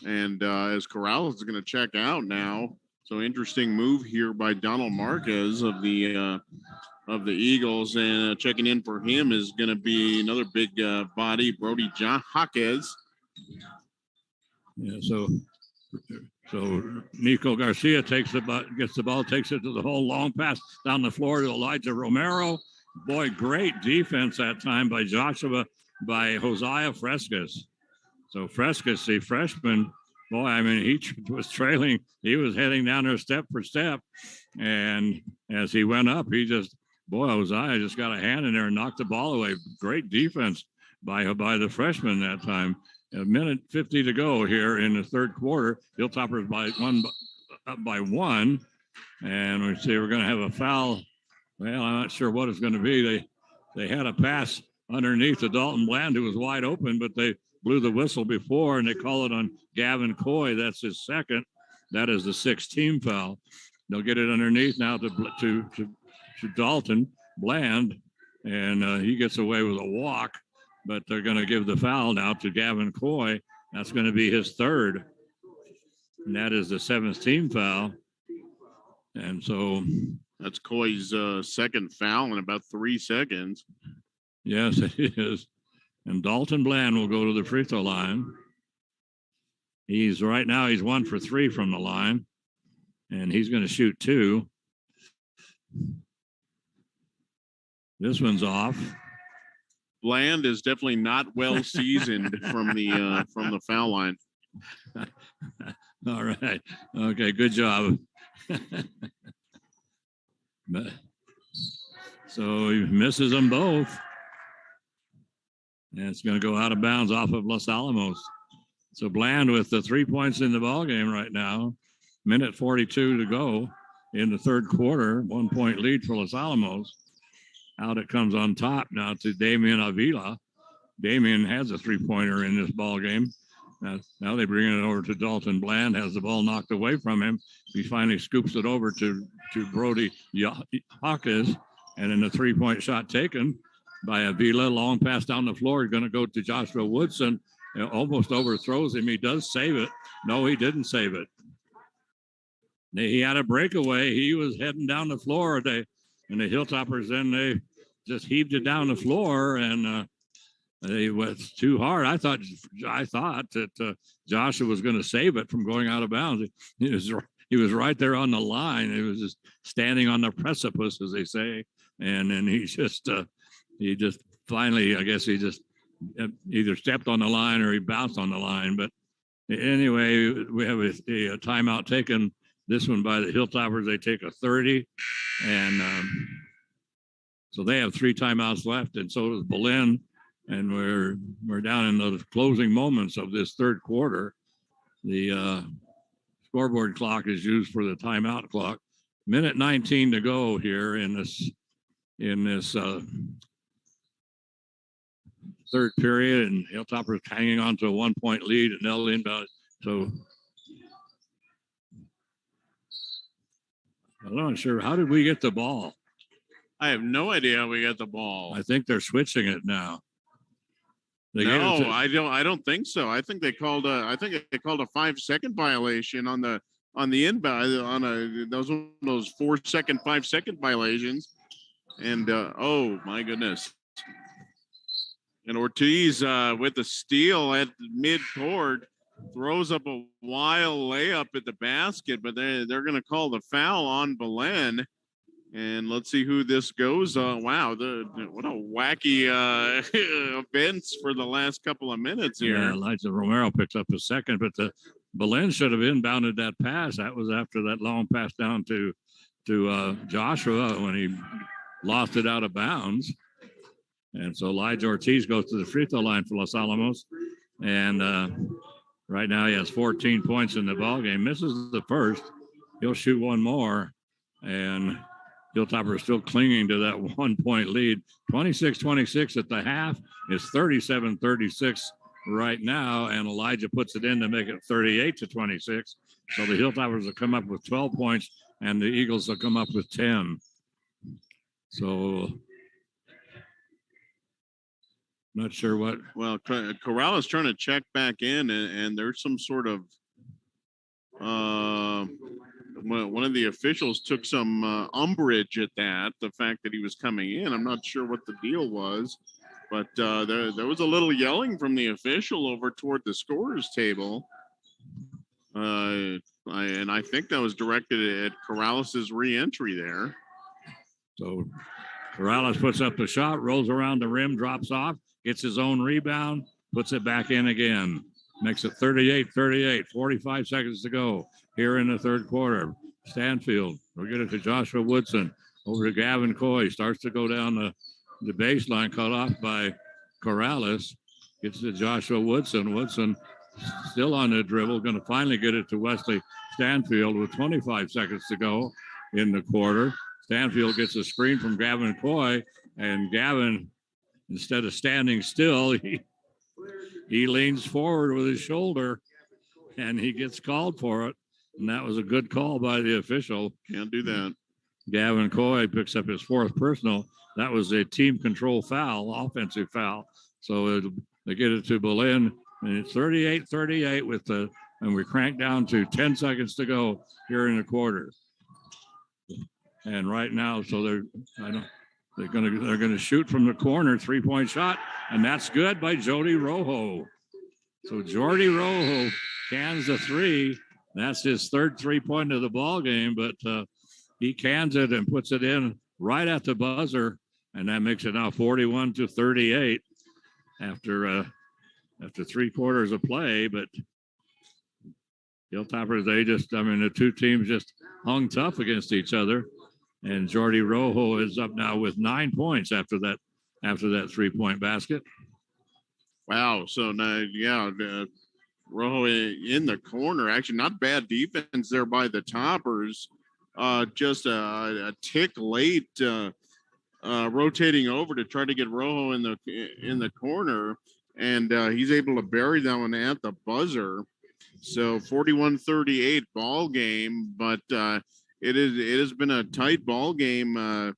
And as Corrales is going to check out now. So interesting move here by Donald Marquez of the Eagles. And checking in for him is going to be another big body, Brody Jaquez. Yeah, so Nico Garcia gets the ball, takes it to the hole, long pass down the floor to Elijah Romero. Boy, great defense that time by Josiah Frescas. So Frescas, the freshman, boy, I mean, he was trailing. He was heading down there step for step. And as he went up, Josiah just got a hand in there and knocked the ball away. Great defense by the freshman that time. 1:50 to go here in the third quarter. Hilltoppers up by 1. And we see we're going to have a foul. Well, I'm not sure what it's going to be. They had a pass underneath to Dalton Bland, who was wide open, but they blew the whistle before, and they call it on Gavin Coy. That's his second. That is the 6th team foul. They'll get it underneath now to Dalton Bland, and he gets away with a walk, but they're going to give the foul now to Gavin Coy. That's going to be his 3rd, and that is the 7th team foul. And so that's Coy's 2nd foul in about 3 seconds. Yes, it is. And Dalton Bland will go to the free throw line. He's 1 for 3 from the line, and he's going to shoot 2. This one's off. Bland is definitely not well seasoned from the foul line. All right. Okay, good job. So he misses them both. And it's going to go out of bounds off of Los Alamos. So Bland with the 3 points in the ballgame right now. 1:42 to go in the third quarter. 1-point lead for Los Alamos. Out it comes on top now to Damian Avila. Damian has a 3-pointer in this ballgame. Now they bring it over to Dalton Bland. Has the ball knocked away from him. He finally scoops it over to Brody Jaquez. And then the 3-point shot taken by Avila. Long pass down the floor. He's going to go to Joshua Woodson. Almost overthrows him. He does save it. No, he didn't save it. He had a breakaway. He was heading down the floor. And the Hilltoppers then they just heaved it down the floor, and it was too hard. I thought that Joshua was going to save it from going out of bounds. He was right there on the line. He was just standing on the precipice, as they say, and then he just finally, I guess he just either stepped on the line or he bounced on the line. But anyway, we have a timeout taken. This one by the Hilltoppers. They take a 30, and so they have 3 timeouts left, and so does Belen. and we're down in the closing moments of this third quarter. The scoreboard clock is used for the timeout clock. Minute 19 to go here in this third period, and Hilltopper's hanging on to a 1-point lead, and they'll inbound. So I'm not sure. How did we get the ball? I have no idea how we got the ball. I think they're switching it now. I don't think so. I think they called a 5-second violation on the inbound on those 4-second, 5-second violations. And oh my goodness. And Ortiz with the steal at mid-court throws up a wild layup at the basket, but they're going to call the foul on Belen. And let's see who this goes. Wow, what a wacky events for the last couple of minutes here. Yeah, Elijah Romero picks up a second, but the Belen should have inbounded that pass. That was after that long pass down to Joshua when he lost it out of bounds. And so Elijah Ortiz goes to the free throw line for Los Alamos. And right now he has 14 points in the ballgame. Misses the first. He'll shoot one more. And Hilltopper is still clinging to that 1-point lead. 26-26 at the half. It's 37-36 right now. And Elijah puts it in to make it 38-26. So the Hilltoppers will come up with 12 points and the Eagles will come up with 10. So not sure what. Well, Corral is trying to check back in, and there's some sort of one of the officials took some umbrage at that, the fact that he was coming in. I'm not sure what the deal was, but there was a little yelling from the official over toward the scorer's table. And I think that was directed at Corrales' re-entry there. So Corrales puts up the shot, rolls around the rim, drops off, gets his own rebound, puts it back in again. Makes it 38-38, 45 seconds to go here in the third quarter. Stanfield, we'll get it to Joshua Woodson. Over to Gavin Coy, starts to go down the baseline, cut off by Corrales. Gets to Joshua Woodson. Woodson still on the dribble, going to finally get it to Wesley Stanfield with 25 seconds to go in the quarter. Stanfield gets a screen from Gavin Coy, and Gavin, instead of standing still, he leans forward with his shoulder, and he gets called for it. And that was a good call by the official. Can't do that. Gavin Coy picks up his fourth personal. That was a team control foul, offensive foul. So they get it to Belen, and it's 38-38 and we crank down to 10 seconds to go here in the quarter. And right now, so they're gonna shoot from the corner, 3-point shot, and that's good by Jody Rojo. So Jordy Rojo cans the three. That's his third 3-point of the ball game, but he cans it and puts it in right at the buzzer, and that makes it now 41-38 after 3 quarters of play. But Hilltoppers, the two teams just hung tough against each other. And Jordy Rojo is up now with 9 points after that 3-point basket. Wow. So now, Rojo in the corner. Actually, not bad defense there by the Toppers. Just a tick late, rotating over to try to get Rojo in the corner, and he's able to bury that one at the buzzer. So 41-38 ball game, but it has been a tight ball game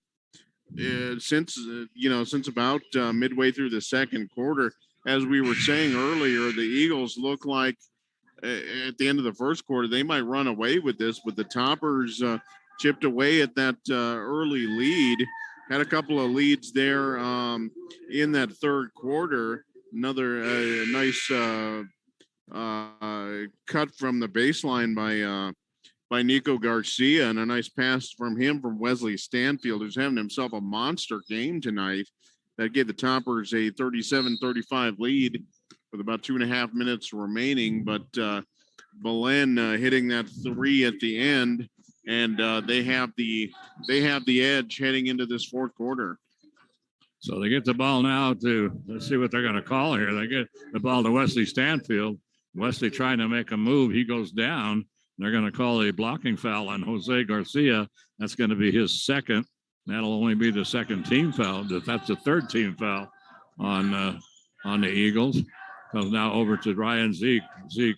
since about midway through the second quarter. As we were saying earlier, the Eagles look like at the end of the first quarter they might run away with this, but the Toppers chipped away at that early lead. Had a couple of leads there in that third quarter. Another nice cut from the baseline by Nico Garcia, and a nice pass from Wesley Stanfield, who's having himself a monster game tonight. That gave the Toppers a 37-35 lead with about 2.5 minutes remaining. But Belen hitting that three at the end, and they have the edge heading into this fourth quarter. So they get the ball now to, let's see what they're going to call here. They get the ball to Wesley Stanfield. Wesley trying to make a move. He goes down. They're going to call a blocking foul on Jose Garcia. That's going to be his second. That'll only be the second team foul. That's the third team foul on the Eagles. Comes now over to Ryan Zeke. Zeke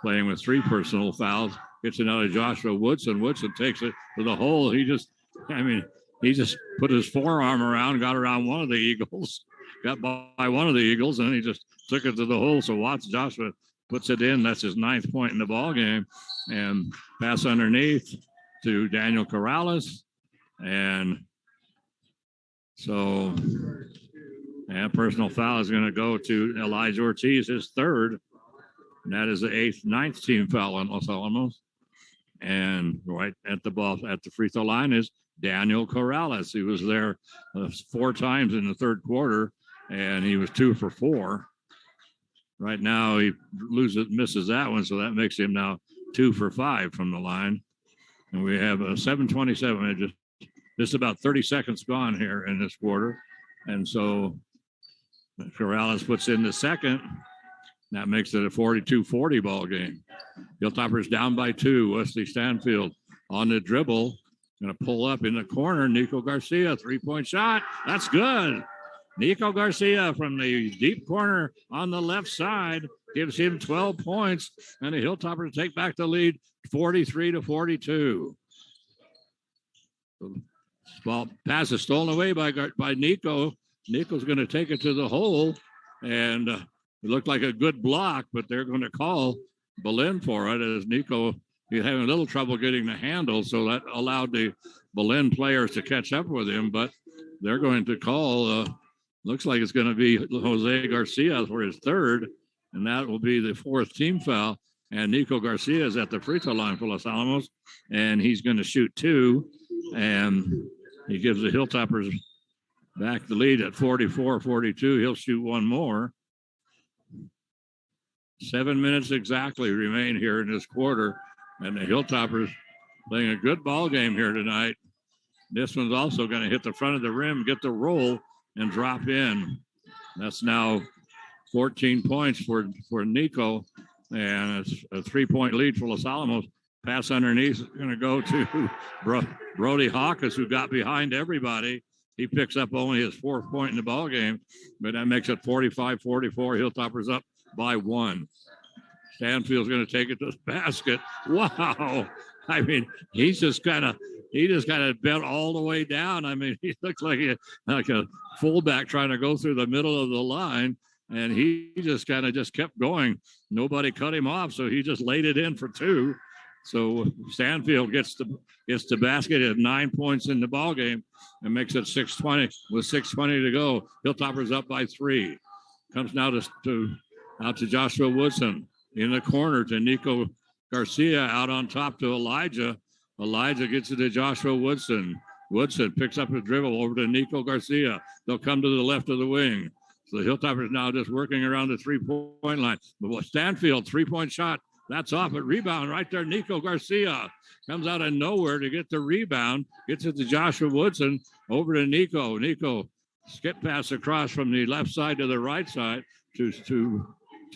playing with 3 personal fouls. Gets it out of Joshua Woodson. Woodson takes it to the hole. He just put his forearm around, got around one of the Eagles, got by one of the Eagles, and he just took it to the hole. So Joshua puts it in. That's his 9th point in the ball game. And pass underneath to Daniel Corrales. And so personal foul is going to go to Elijah Ortiz, his 3rd. And that is the 9th team foul on Los Alamos. And right at the free throw line is Daniel Corrales. He was there 4 times in the 3rd quarter, and he was 2 for 4. Right now he misses that one, so that makes him now 2 for 5 from the line. And we have a 7:27. Just about 30 seconds gone here in this quarter. And so Corrales puts in the second. That makes it a 42-40 ball game. Hilltoppers down by 2. Wesley Stanfield on the dribble. Going to pull up in the corner. Nico Garcia, 3-point shot. That's good. Nico Garcia from the deep corner on the left side gives him 12 points. And the Hilltoppers take back the lead 43-42. Ball pass is stolen away by Nico. Nico's going to take it to the hole. And it looked like a good block, but they're going to call Belen for it as Nico, he's having a little trouble getting the handle, so that allowed the Belen players to catch up with him, but they're going to call, looks like it's going to be Jose Garcia for his 3rd, and that will be the 4th team foul, and Nico Garcia is at the free throw line for Los Alamos, and he's going to shoot 2, and he gives the Hilltoppers back the lead at 44-42. He'll shoot 1 more. 7 minutes exactly remain here in this quarter, and the Hilltoppers playing a good ball game here tonight. This one's also going to hit the front of the rim, get the roll, and drop in. That's now 14 points for Nico, and it's a 3-point lead for Los Alamos. Pass underneath is going to go to Brody Hawkins, who got behind everybody. He picks up only his 4th point in the ball game, but that makes it 45-44. Hilltoppers up by 1. Stanfield's going to take it to the basket. Wow. I mean, he just kind of bent all the way down. I mean, he looks like a fullback trying to go through the middle of the line, and he just kept going. Nobody cut him off, so he just laid it in for 2. So Stanfield gets the basket at 9 points in the ball game and makes it 6:20 with 6:20 to go. Hilltoppers up by 3. Comes now out to Joshua Woodson in the corner to Nico Garcia, out on top to Elijah. Elijah gets it to Joshua Woodson. Woodson picks up a dribble over to Nico Garcia. They'll come to the left of the wing. So the Hilltoppers now just working around the 3-point line. But Stanfield, 3-point shot. That's off, but rebound right there. Nico Garcia comes out of nowhere to get the rebound. Gets it to Joshua Woodson. Over to Nico. Nico skip pass across from the left side to the right side to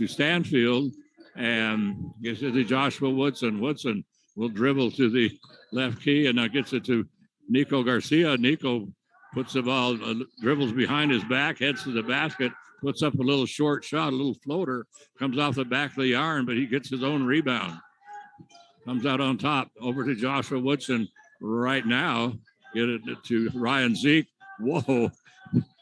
Stanfield, and gets it to Joshua Woodson. Woodson will dribble to the left key, and now gets it to Nico Garcia. Nico puts the ball, dribbles behind his back, heads to the basket, puts up a little short shot, a little floater, comes off the back of the iron, but he gets his own rebound. Comes out on top, over to Joshua Woodson right now. Get it to Ryan Zeke. Whoa,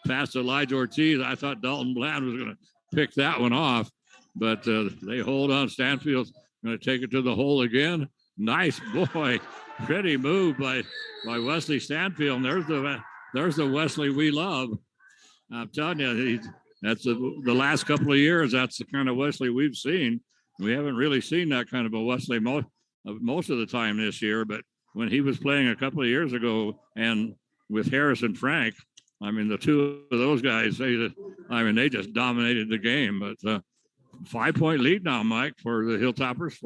past Elijah Ortiz. I thought Dalton Bland was going to pick that one off, but they hold on. Stanfield's going to take it to the hole again. Nice boy. Pretty move by Wesley Stanfield. And there's the Wesley we love. I'm telling you, that's the last couple of years. That's the kind of Wesley we've seen. We haven't really seen that kind of a Wesley most of the time this year. But when he was playing a couple of years ago, and with Harris and Frank, I mean, the 2 of those guys, they just dominated the game. But 5-point lead now, Mike, for the Hilltoppers,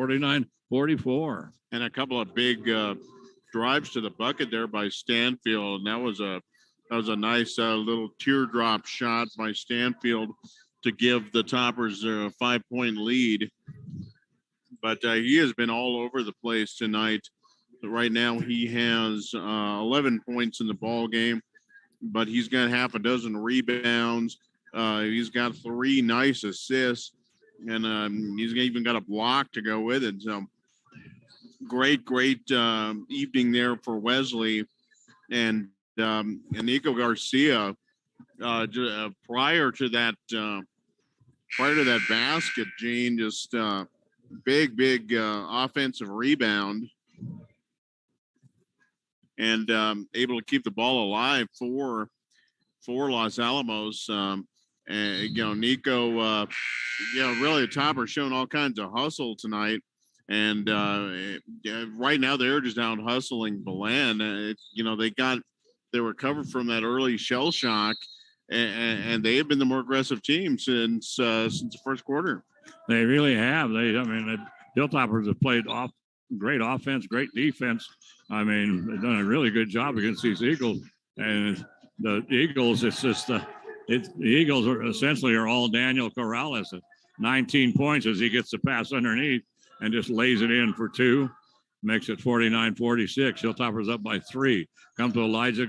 49-44. And a couple of big drives to the bucket there by Stanfield. And that was a That was a nice little teardrop shot by Stanfield to give the Toppers a 5-point lead. But he has been all over the place tonight. Right now, he has 11 points in the ball game, but he's got half a dozen rebounds. He's got 3 nice assists, and he's even got a block to go with it. So great evening there for Wesley. And Nico Garcia, prior to that basket, Gene, just big offensive rebound, and able to keep the ball alive for Los Alamos. And Nico, really the Topper showing all kinds of hustle tonight. And right now they're just out hustling Belen. They recovered from that early shell shock, and they have been the more aggressive team since the first quarter. They really have. The Hilltoppers have played great offense, great defense. I mean, they've done a really good job against these Eagles. And the Eagles, the Eagles are essentially all Daniel Corrales at 19 points as he gets the pass underneath and just lays it in for 2, makes it 49-46. Hilltoppers up by 3. Come to Elijah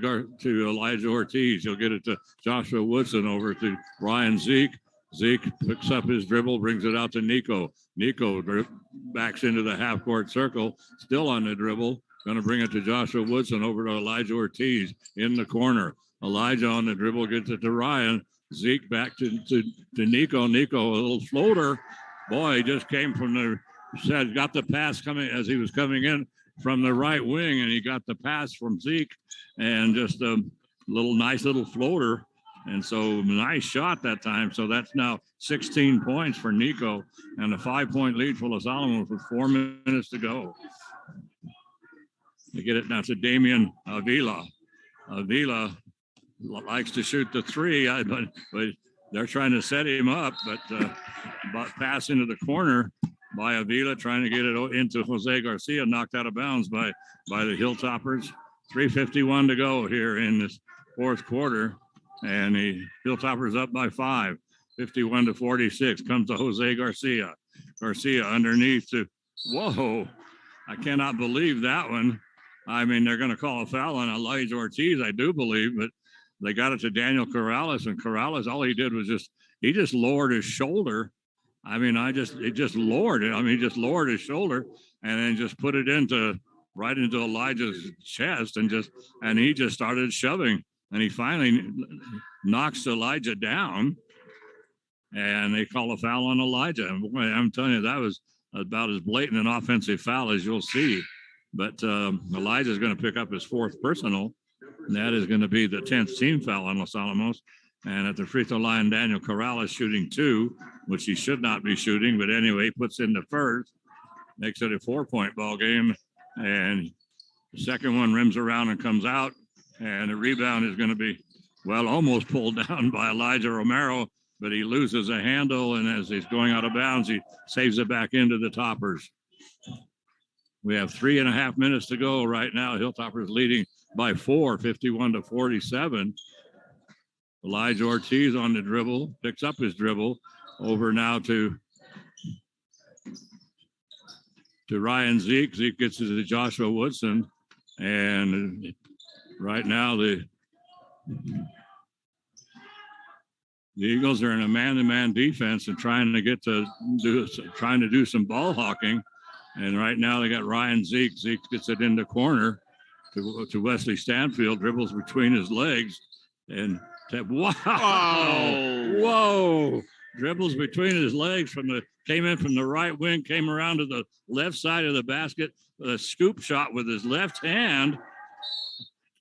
Ortiz. He'll get it to Joshua Woodson, over to Ryan Zeke. Zeke picks up his dribble, brings it out to Nico. Nico backs into the half-court circle, still on the dribble. Going to bring it to Joshua Woodson, over to Elijah Ortiz in the corner. Elijah on the dribble, gets it to Ryan. Zeke back to Nico. Nico, a little floater. Boy, he just came from got the pass coming as he was coming in from the right wing, and he got the pass from Zeke, and just a nice little floater. And so nice shot that time. So that's now 16 points for Nico, and a 5-point lead for Los Alamos with 4 minutes to go. They get it now to Damian Avila. Avila likes to shoot the 3, but they're trying to set him up, but pass into the corner by Avila, trying to get it into Jose Garcia, knocked out of bounds by the Hilltoppers. 3:51 to go here in this fourth quarter, and the Hilltoppers up by 5. 51-46 comes to Jose Garcia. Garcia underneath to, whoa, I cannot believe that one. I mean, they're going to call a foul on Elijah Ortiz, I do believe, but they got it to Daniel Corrales, and Corrales, all he did was he just lowered his shoulder. I mean, he just lowered it. I mean, he just lowered his shoulder and then just put it right into Elijah's chest, and he just started shoving, and he finally knocks Elijah down, and they call a foul on Elijah. And boy, I'm telling you, that was about as blatant an offensive foul as you'll see. But Elijah's going to pick up his 4th personal, and that is going to be the 10th team foul on Los Alamos. And at the free throw line, Daniel Corrales shooting 2, which he should not be shooting. But anyway, puts in the first, makes it a 4-point ball game. And the second one rims around and comes out. And the rebound is going to be, almost pulled down by Elijah Romero. But he loses a handle. And as he's going out of bounds, he saves it back into the Toppers. We have 3.5 minutes to go right now. Hilltoppers leading by 4, 51-47. Elijah Ortiz on the dribble, picks up his dribble, over now to Ryan Zeke. Zeke gets it to Joshua Woodson, and right now the Eagles are in a man-to-man defense and trying to do some ball hawking. And right now they got Ryan Zeke. Zeke gets it in the corner to Wesley Stanfield, dribbles between his legs, and whoa! Dribbles between his legs came in from the right wing, came around to the left side of the basket, a scoop shot with his left hand,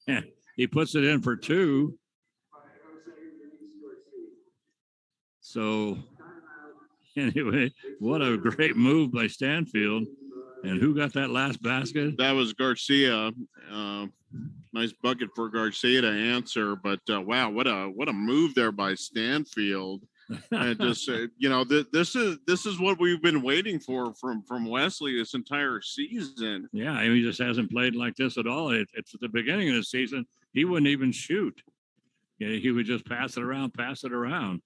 and he puts it in for 2. So anyway, what a great move by Stanfield. And who got that last basket? That was Garcia. Nice bucket for Garcia to answer. But wow, what a move there by Stanfield. And just this is what we've been waiting for from Wesley this entire season. Yeah, he just hasn't played like this at all. It's at the beginning of the season he wouldn't even shoot. he would just pass it around.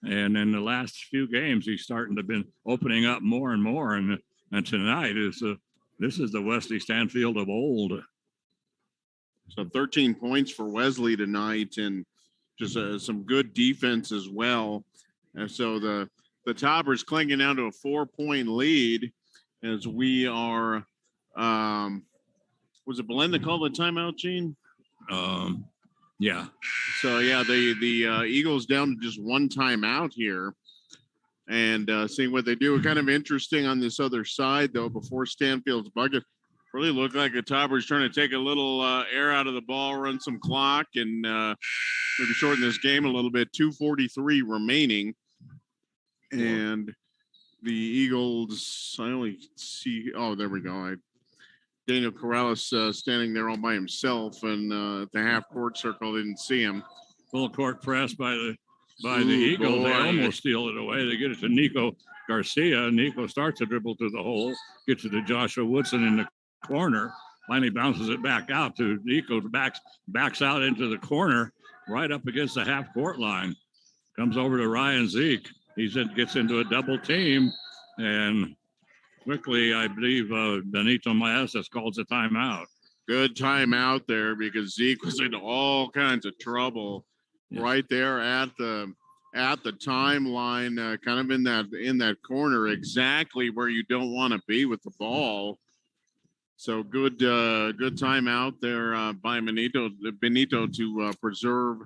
And in the last few games, he's starting to been opening up more and more. And tonight this is the Wesley Stanfield of old. So 13 points for Wesley tonight, and just some good defense as well. And so the Toppers clinging down to a 4-point lead as we are. Was it Belen that called the timeout, Gene? Yeah. So yeah, the Eagles down to just one timeout here, and seeing what they do. Kind of interesting on this other side though. Before Stanfield's bucket, really looked like the Toppers trying to take a little air out of the ball, run some clock, and maybe shorten this game a little bit. 2:43 remaining, and the Eagles. I only see. Oh, there we go. Daniel Corrales standing there all by himself, and at the half court circle, didn't see him. Full court press by the Eagles. Boy. They almost steal it away. They get it to Nico Garcia. Nico starts to dribble through the hole, gets it to Joshua Woodson in the corner, finally bounces it back out to Nico, backs out into the corner, right up against the half court line. Comes over to Ryan Zeke. He gets into a double team, and quickly, I believe Benito Maestas calls a timeout. Good timeout there because Zeke was in all kinds of trouble right there at the timeline, kind of in that corner, exactly where you don't want to be with the ball. So good timeout there by Benito to preserve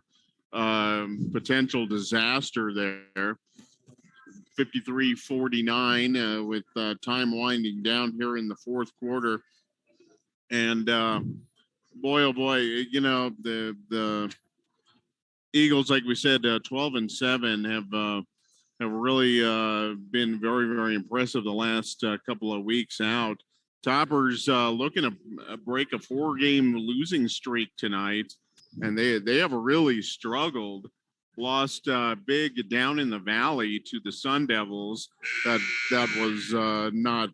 potential disaster there. 53-49 with time winding down here in the fourth quarter. And boy, oh boy, you know, the Eagles, like we said, 12-7 have really been very, very impressive the last couple of weeks out. Toppers looking to break a 4-game losing streak tonight, and they have really struggled. Lost big down in the valley to the Sun Devils. That was not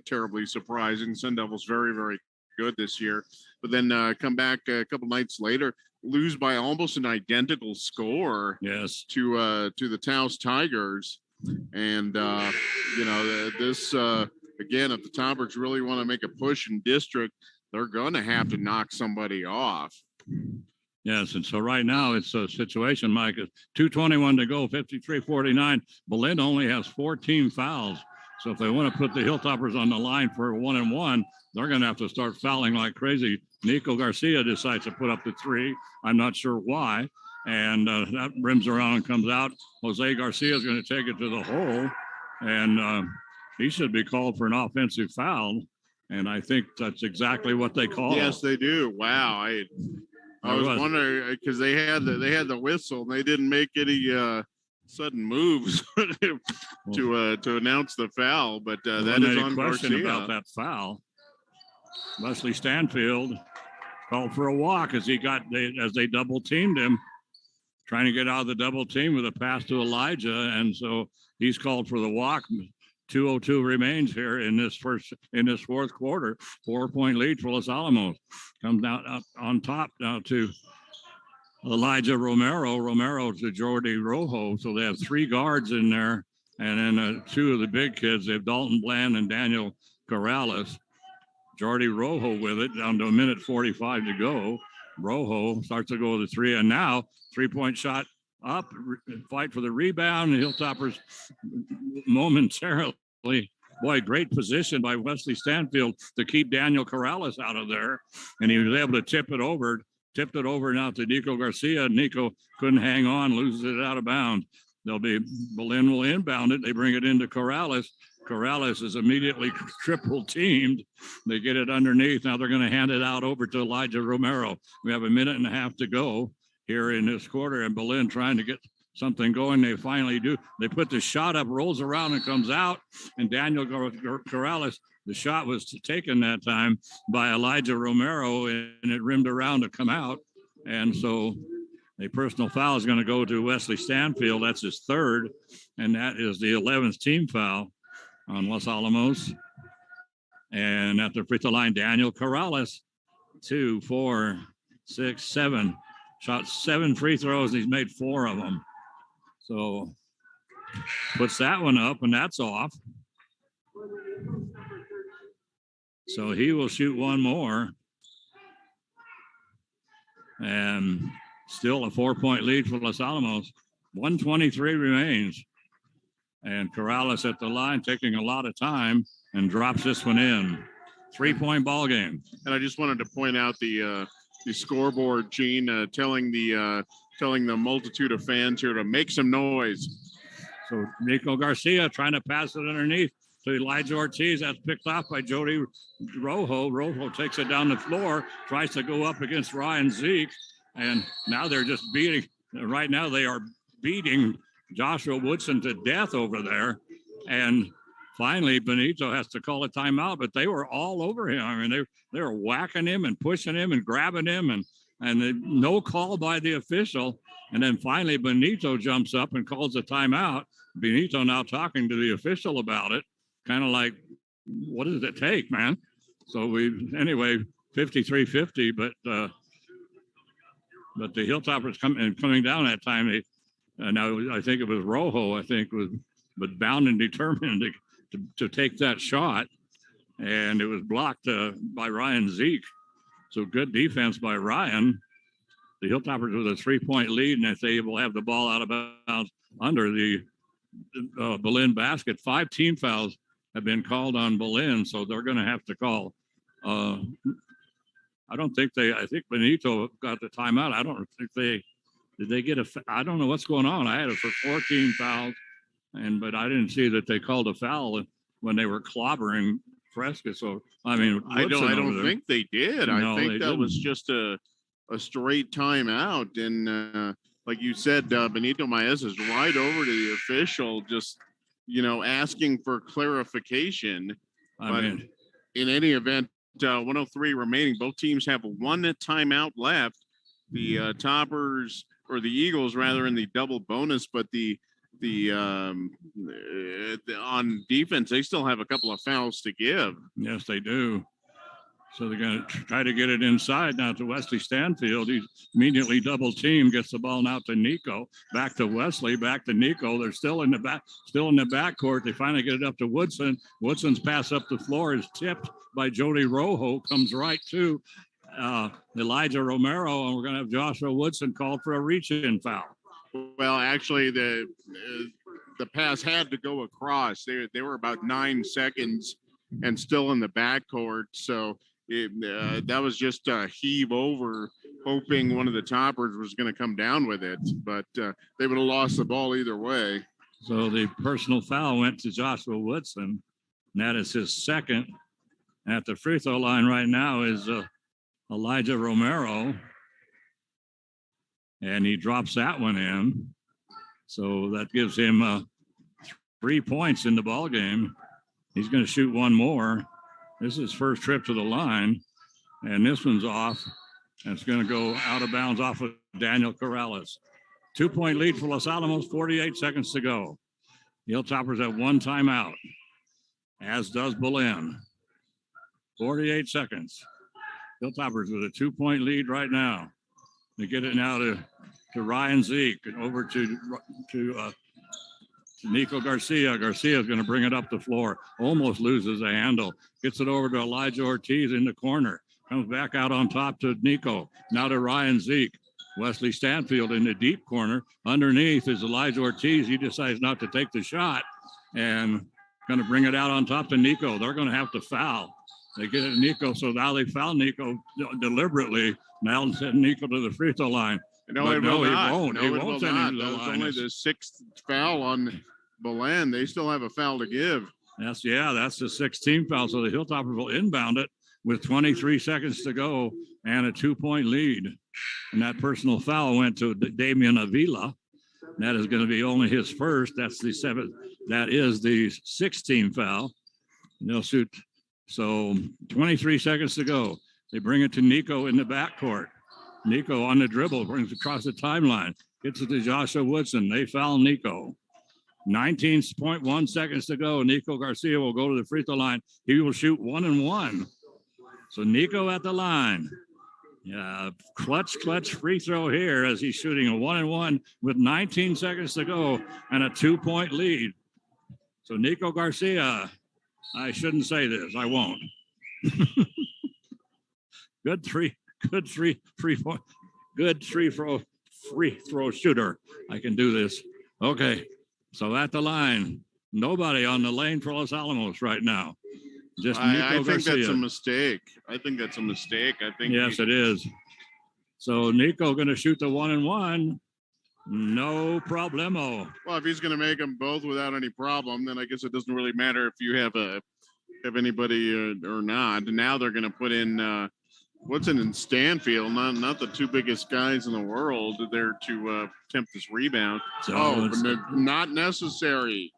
terribly surprising. Sun Devils very, very good this year. But then come back a couple nights later, lose by almost an identical score. Yes. To the Taos Tigers. And, you know, this, again, if the Toppers really want to make a push in district, they're going to have to knock somebody off. Yes, and so right now it's a situation, Mike, is 2:21 to go, 53-49. Belen only has 14 fouls. So if they want to put the Hilltoppers on the line for 1-1, they're going to have to start fouling like crazy. Nico Garcia decides to put up the 3. I'm not sure why. And that rims around and comes out. Jose Garcia is going to take it to the hole. And he should be called for an offensive foul. And I think that's exactly what they call. Yes, they do. Wow. I was wondering because they had the whistle and they didn't make any sudden moves to announce the foul, but that is on question Garcia. About that foul. Wesley Stanfield called for a walk as they double teamed him, trying to get out of the double team with a pass to Elijah, and so he's called for the walk. 2:02 remains here in this fourth quarter. 4-point lead for Los Alamos. Comes out on top now to Elijah Romero to Jordy Rojo. So they have 3 guards in there, and then 2 of the big kids. They have Dalton Bland and Daniel Corrales. Jordy Rojo with it down to 1:45 to go. Rojo starts to go to 3, and now 3-point shot up, fight for the rebound, and Hilltoppers momentarily. Boy, great position by Wesley Stanfield to keep Daniel Corrales out of there, and he was able to tipped it over now to Nico Garcia. Nico couldn't hang on, loses it out of bounds. Belen will inbound it. They bring it into Corrales. Corrales is immediately triple teamed. They get it underneath. Now they're going to hand it out over to Elijah Romero. We have a minute and a half to go here in this quarter, and Belen trying to get something going. They finally do. They put the shot up, rolls around and comes out, and Daniel Corrales, the shot was taken that time by Elijah Romero, and it rimmed around to come out. And so a personal foul is going to go to Wesley Stanfield. That's his 3rd, and that is the 11th team foul on Los Alamos. And at the free throw line, Daniel Corrales, 2, 4, 6, 7. shot 7 free throws, and he's made 4 of them. So puts that one up, and that's off. So he will shoot one more. And still a 4-point lead for Los Alamos. 1:23 remains. And Corrales at the line taking a lot of time and drops this one in. 3-point ball game. And I just wanted to point out the scoreboard, Gene, telling the multitude of fans here to make some noise. So Nico Garcia trying to pass it underneath to Elijah Ortiz. That's picked off by Jody Rojo. Rojo takes it down the floor, tries to go up against Ryan Zeke. And now they're just beating. Right now they are beating Joshua Woodson to death over there. And finally, Benito has to call a timeout, but they were all over him. I mean, they were whacking him and pushing him and grabbing him, and no call by the official. And then finally, Benito jumps up and calls a timeout. Benito now talking to the official about it, kind of like, what does it take, man? So 53-50, but the Hilltoppers coming down that time. Now I think it was Rojo, but bound and determined to take that shot, and it was blocked by Ryan Zeke. So good defense by Ryan. The Hilltoppers with a 3-point lead, and if they will have the ball out of bounds under the Belen basket. 5 team fouls have been called on Belen, so they're going to have to call. I think Benito got the timeout. I don't think did they get I don't know what's going on. I had it for 14 fouls, but I didn't see that they called a foul when they were clobbering Fresca. So, I mean, I don't think they did. No, I think that didn't. was just a straight timeout. And like you said, Benito Maez is right over to the official, just, asking for clarification. In any event, 103 remaining. Both teams have 1 timeout left. The Toppers, or the Eagles rather, in the double bonus, but on defense, they still have a couple of fouls to give. Yes, they do. So they're going to try to get it inside now to Wesley Stanfield. He's immediately double team, gets the ball now to Nico. Back to Wesley, back to Nico. They're still in the backcourt. They finally get it up to Woodson. Woodson's pass up the floor is tipped by Jody Rojo, comes right to Elijah Romero, and we're going to have Joshua Woodson called for a reach-in foul. Well, actually, the pass had to go across. They were about 9 seconds and still in the backcourt. So that was just a heave over, hoping one of the Toppers was going to come down with it. But they would have lost the ball either way. So the personal foul went to Joshua Woodson, and that is his second. At the free throw line right now is Elijah Romero. And he drops that one in. So that gives him 3 points in the ball game. He's going to shoot one more. This is his first trip to the line. And this one's off. And it's going to go out of bounds off of Daniel Corrales. 2-point lead for Los Alamos, 48 seconds to go. Hilltoppers have 1 timeout, as does Belen. 48 seconds. Hilltoppers with a 2-point lead right now. They get it now to Ryan Zeke and over to Nico Garcia. Garcia is going to bring it up the floor. Almost loses the handle. Gets it over to Elijah Ortiz in the corner. Comes back out on top to Nico. Now to Ryan Zeke. Wesley Stanfield in the deep corner. Underneath is Elijah Ortiz. He decides not to take the shot and going to bring it out on top to Nico. They're going to have to foul. They get it to Nico, so now they foul Nico deliberately. Now send Nico to the free throw line. No, he won't. He won't send him to the line. Only the 6th foul on Belen. They still have a foul to give. That's the 16th foul. So the Hilltoppers will inbound it with 23 seconds to go and a 2-point lead. And that personal foul went to Damian Avila. That is going to be only his first. That's the 7th. That is the 16th foul. And they'll shoot. So 23 seconds to go. They bring it to Nico in the backcourt. Nico on the dribble, brings it across the timeline. Gets it to Joshua Woodson. They foul Nico. 19.1 seconds to go. Nico Garcia will go to the free throw line. He will shoot 1 and 1. So Nico at the line. Yeah, clutch free throw here as he's shooting a 1-and-1 with 19 seconds to go and a 2-point lead. So Nico Garcia, I shouldn't say this, I won't. Good free throw shooter. I can do this. Okay, so at the line, nobody on the lane for Los Alamos right now. Just Nico I think Garcia. that's a mistake. I think Yes, it is. So Nico going to shoot the 1-and-1. No problemo. Well, if he's going to make them both without any problem, then I guess it doesn't really matter if you have anybody or not. And now they're going to put in Woodson and Stanfield, not the two biggest guys in the world, there to attempt this rebound. So not necessary.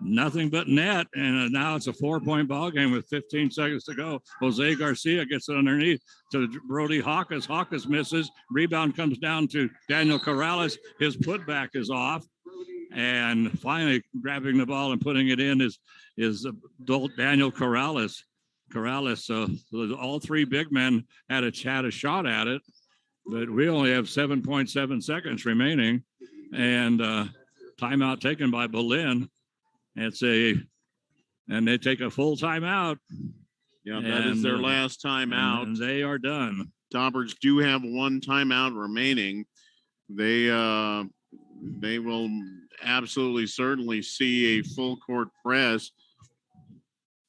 Nothing but net, and now it's a 4-point ball game with 15 seconds to go. Jose Garcia gets it underneath to Brody Hawkins. Hawkins misses. Rebound comes down to Daniel Corrales. His putback is off, and finally grabbing the ball and putting it in is Daniel Corrales. So all three big men had a shot at it, but we only have 7.7 seconds remaining, and timeout taken by Belen. And they take a full timeout. Yeah, that is their last timeout. And they are done. Toppers do have one timeout remaining. They will absolutely certainly see a full court press.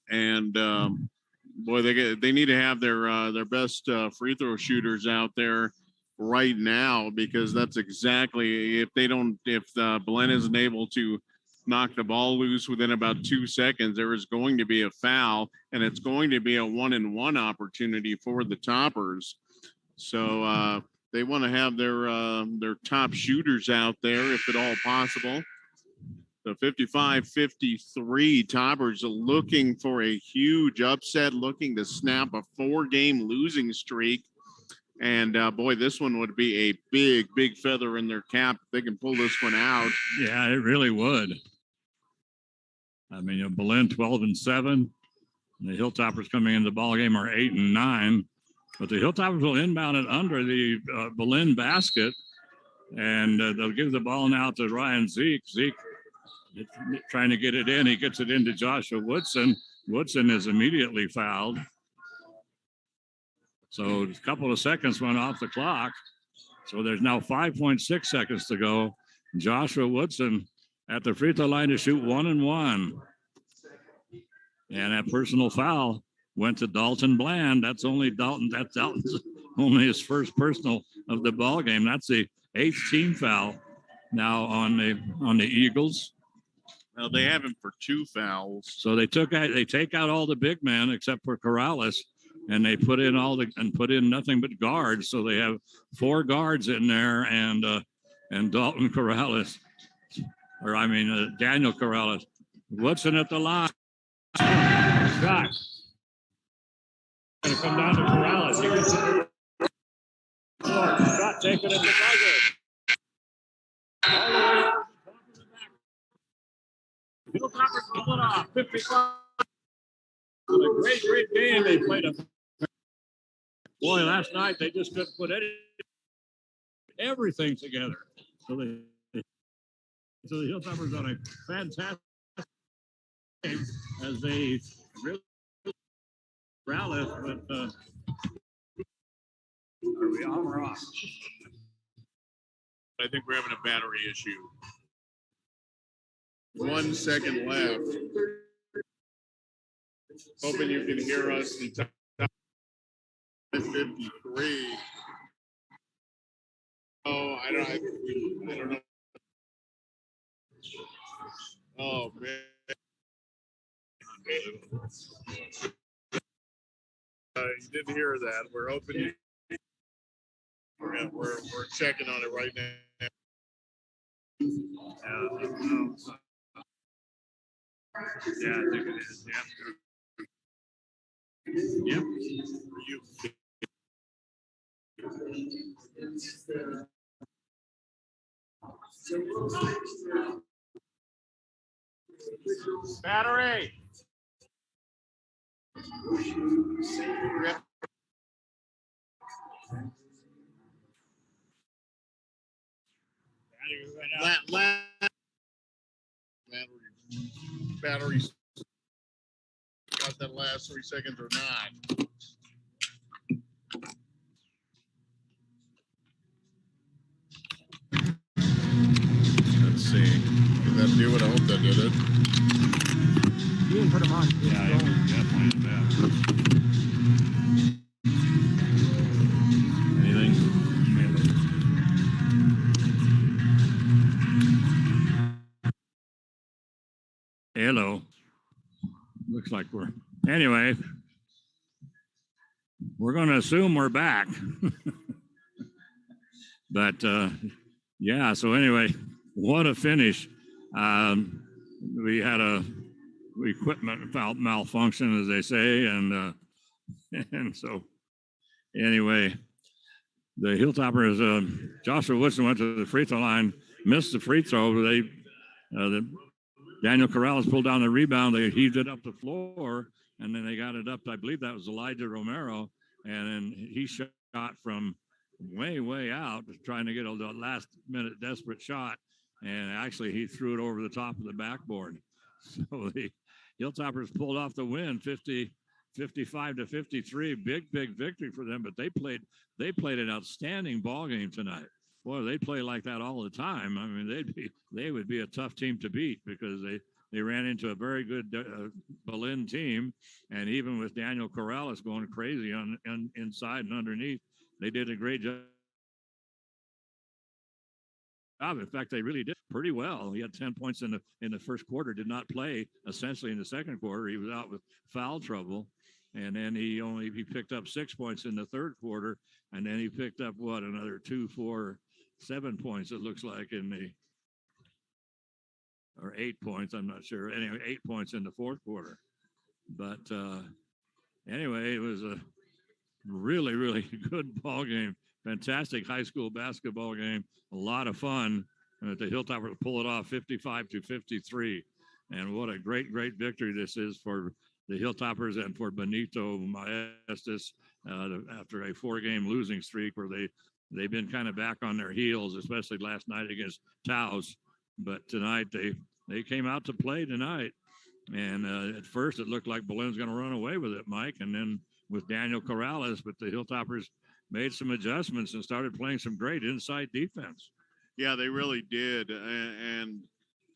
And boy, they need to have their best free throw shooters out there right now, because that's exactly if Belen isn't able to knock the ball loose within about 2 seconds, there is going to be a foul, and it's going to be a 1-and-1 opportunity for the Toppers. So they want to have their top shooters out there if at all possible. The 55-53 Toppers are looking for a huge upset, looking to snap a 4-game losing streak. And boy, this one would be a big feather in their cap if they can pull this one out. Yeah, it really would. I mean, Belen 12-7. And the Hilltoppers coming into the ball game are 8-9. But the Hilltoppers will inbound it under the Belen basket, and they'll give the ball now to Ryan Zeke. Zeke trying to get it in. He gets it into Joshua Woodson. Woodson is immediately fouled. So a couple of seconds went off the clock. So there's now 5.6 seconds to go. Joshua Woodson at the free throw line to shoot 1-and-1. And that personal foul went to Dalton Bland. That's Dalton's only his first personal of the ball game. That's the 8th team foul now on the Eagles. Well, they have him for 2 fouls. So they take out all the big men except for Corrales, and they put in nothing but guards. So they have 4 guards in there, and Dalton Corrales. Daniel Corrales. Woodson at the line. Shot. Going to come down to Corrales. He gets it. Shot taken at the buzzer. All the way over the back. Hilltoppers pull it off. 55. What a great game they played. Boy, last night they just couldn't put everything together. So the Hilltoppers on a fantastic game as they really rally, but are we on or off? I think we're having a battery issue. 1 second left. Hoping you can hear us in time. 53. Oh, I don't know. Oh man. You didn't hear that. We're hoping we're checking on it right now. Yeah, I think it is. Yep. Battery. Battery got that last 3 seconds or not. Let's see. Did that do it? I hope that did it. You didn't put them on. Yeah, it was definitely bad. Anything? Hello. Looks like anyway, we're going to assume we're back. But yeah, so anyway, what a finish. We had a equipment malfunction, as they say, and and so anyway, the Hilltoppers, Joshua Woodson went to the free throw line, missed the free throw. Daniel Corrales pulled down the rebound. They heaved it up the floor, and then they got it up. I believe that was Elijah Romero, and then he shot from way out, trying to get a last-minute desperate shot, and actually he threw it over the top of the backboard. So the Hilltoppers pulled off the win, 55-53. Big victory for them, but they played an outstanding ball game tonight. Boy, they play like that all the time. I mean, they would be a tough team to beat because they ran into a very good Belen team, and even with Daniel Corrales going crazy on inside and underneath, they did a great job. In fact, they really did pretty well. He had 10 points in the first quarter. Did not play essentially in the second quarter. He was out with foul trouble, and then he picked up 6 points in the third quarter, and then he picked up another 2, 4, 7 points. It looks like or 8 points. I'm not sure. Anyway, 8 points in the fourth quarter. But anyway, it was a really good ball game. Fantastic high school basketball game. A lot of fun. The Hilltoppers pull it off 55-53. And what a great victory this is for the Hilltoppers and for Benito Maestas after a 4-game losing streak where they've been kind of back on their heels, especially last night against Taos. But tonight they came out to play tonight. And at first it looked like Belen's going to run away with it, Mike. And then with Daniel Corrales, but the Hilltoppers made some adjustments and started playing some great inside defense. Yeah, they really did. And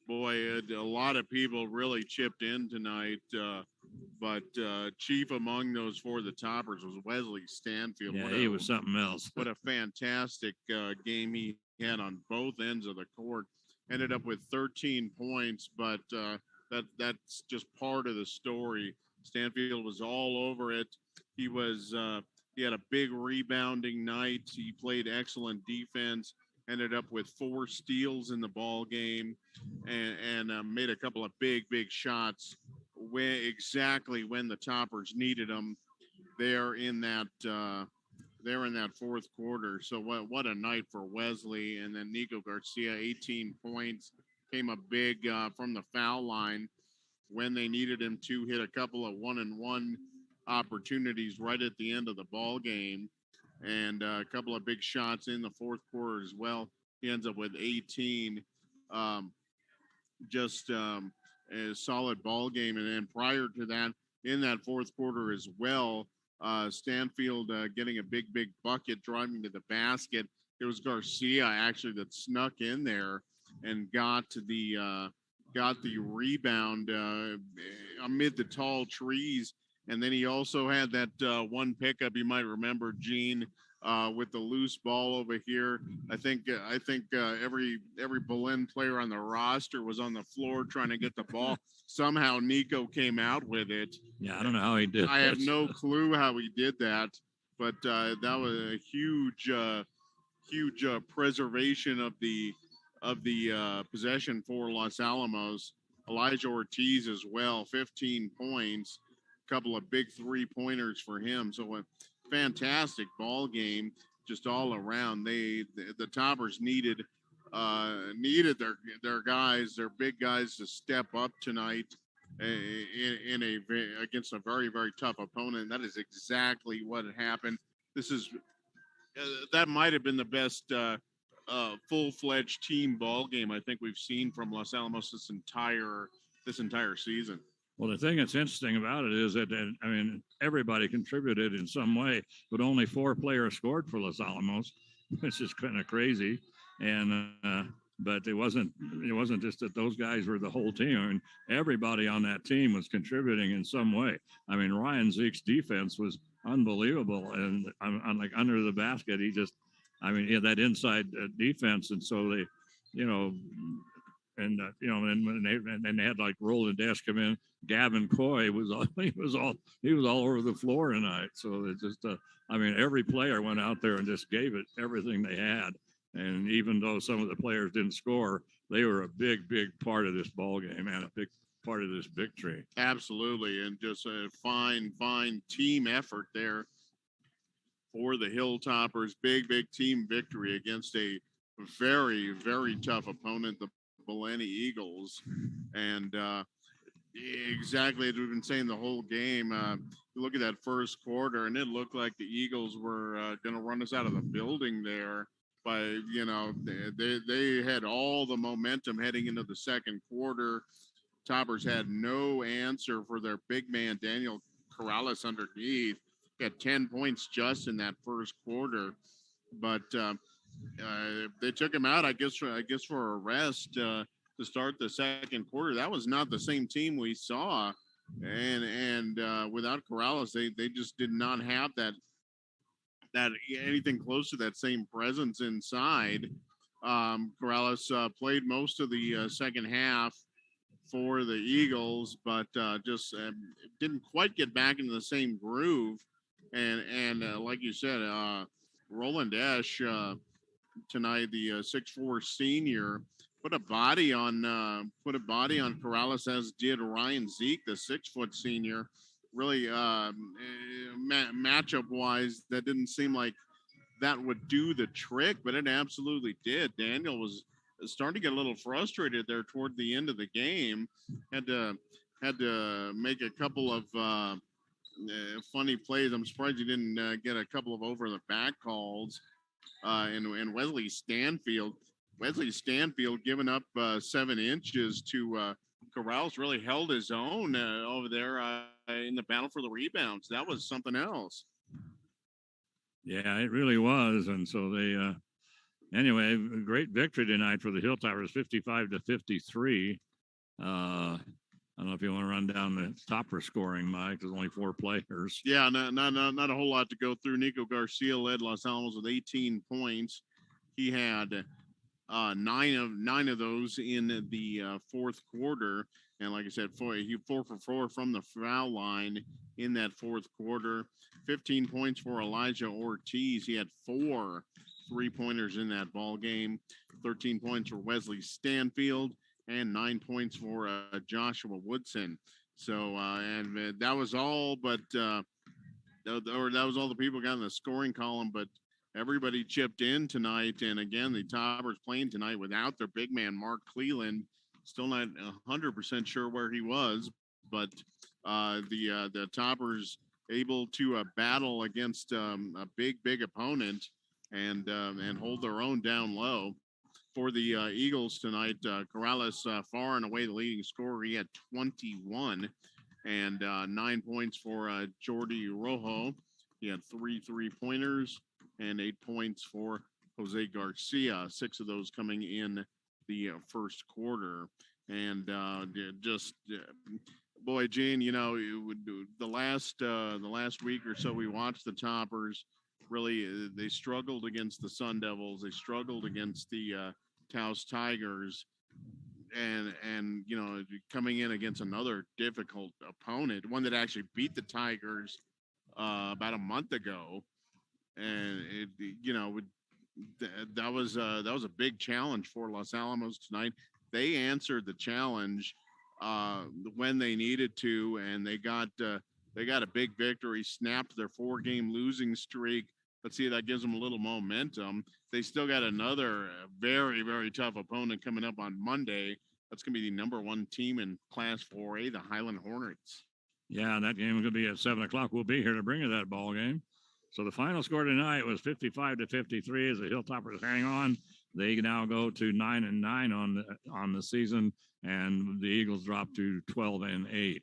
boy, a lot of people really chipped in tonight. But chief among those for the Toppers was Wesley Stanfield. Yeah, he was something else. What a fantastic game he had on both ends of the court. Ended up with 13 points, but that's just part of the story. Stanfield was all over it. He had a big rebounding night. He played excellent defense. Ended up with 4 steals in the ball game, and made a couple of big shots exactly when the Toppers needed them. There in that fourth quarter. So what a night for Wesley. And then Nico Garcia, 18 points, came up big from the foul line when they needed him to. Hit a couple of 1-and-1 opportunities right at the end of the ball game, and a couple of big shots in the fourth quarter as well. He ends up with 18. Just a solid ball game. And then prior to that, in that fourth quarter as well, Stanfield getting a big bucket, driving to the basket. It was Garcia actually that snuck in there and got the rebound amid the tall trees. And then he also had that one pickup, you might remember, Gene, with the loose ball over here. I think every Belen player on the roster was on the floor trying to get the ball. Somehow Nico came out with it. Yeah, I don't know how he did. I have no clue how he did that, but that was a huge preservation of the possession for Los Alamos. Elijah Ortiz as well, 15 points, a couple of big 3-pointers for him. So a fantastic ball game just all around. The Toppers needed their guys, their big guys, to step up tonight against a very tough opponent. That is exactly what happened. This is that might have been the best full-fledged team ball game I think we've seen from Los Alamos this entire season. Well, the thing that's interesting about it is that, I mean, everybody contributed in some way, but only 4 players scored for Los Alamos, which is kind of crazy. And but it wasn't just that those guys were the whole team. I mean, everybody on that team was contributing in some way. I mean, Ryan Zeke's defense was unbelievable, and on like under the basket, I mean, he had that inside defense, and so they, you know, and and when they had like Roland Dash come in, Gavin Coy was all he was all over the floor tonight. So it just, I mean, every player went out there and just gave it everything they had. And even though some of the players didn't score, they were a big part of this ball game and a big part of this victory. Absolutely, and just a fine team effort there for the Hilltoppers. Big team victory against a very tough opponent, the Belen Eagles. And exactly as we've been saying the whole game, look at that first quarter, and it looked like the Eagles were going to run us out of the building there. By they had all the momentum heading into the second quarter. Toppers had no answer for their big man Daniel Corrales underneath. Got 10 points just in that first quarter, but they took him out. I guess for a rest to start the second quarter. That was not the same team we saw, and without Corrales, they just did not have that anything close to that same presence inside. Corrales played most of the second half for the Eagles, but just didn't quite get back into the same groove. And like you said, Roland Esch tonight, the 6'4" senior, put a body on Corrales, as did Ryan Zeke, the 6-foot senior. Really, matchup wise, that didn't seem like that would do the trick, but it absolutely did. Daniel was starting to get a little frustrated there toward the end of the game. Had to make a couple of funny plays. I'm surprised he didn't get a couple of over the back calls. And Wesley Stanfield giving up 7 inches to Corrales, really held his own over there in the battle for the rebounds. That was something else. Yeah, it really was. And so they, anyway, great victory tonight for the Hilltoppers, 55-53. I don't know if you want to run down the topper scoring, Mike. There's only 4 players. Yeah, not a whole lot to go through. Nico Garcia led Los Alamos with 18 points. He had 9 of those in the fourth quarter, and like I said, 4 for 4 from the foul line in that fourth quarter. 15 points for Elijah Ortiz. He had 4 3-pointers in that ball game. 13 points for Wesley Stanfield, and 9 points for Joshua Woodson. So, and that was all, but that was all the people got in the scoring column. But everybody chipped in tonight, and again, the Toppers playing tonight without their big man Mark Cleland. Still not 100% sure where he was, but the Toppers able to battle against a big opponent and hold their own down low. For the Eagles tonight, Corrales far and away the leading scorer. He had 21, and 9 points for Jordi Rojo. He had 3 3-pointers and 8 points for Jose Garcia. 6 of those coming in the first quarter. And boy, Gene, the last week or so we watched the Toppers. Really, they struggled against the Sun Devils. They struggled against the Taos Tigers, and coming in against another difficult opponent, one that actually beat the Tigers about a month ago, and that was a big challenge for Los Alamos tonight. They answered the challenge when they needed to, and they got a big victory, snapped their 4-game losing streak. Let's see, that gives them a little momentum. They still got another very tough opponent coming up on Monday. That's going to be the number 1 team in Class 4A, the Highland Hornets. Yeah, that game is going to be at 7 o'clock. We'll be here to bring you that ball game. So the final score tonight was 55-53 as the Hilltoppers hang on. They now go to 9-9 on the season, and the Eagles drop to 12-8.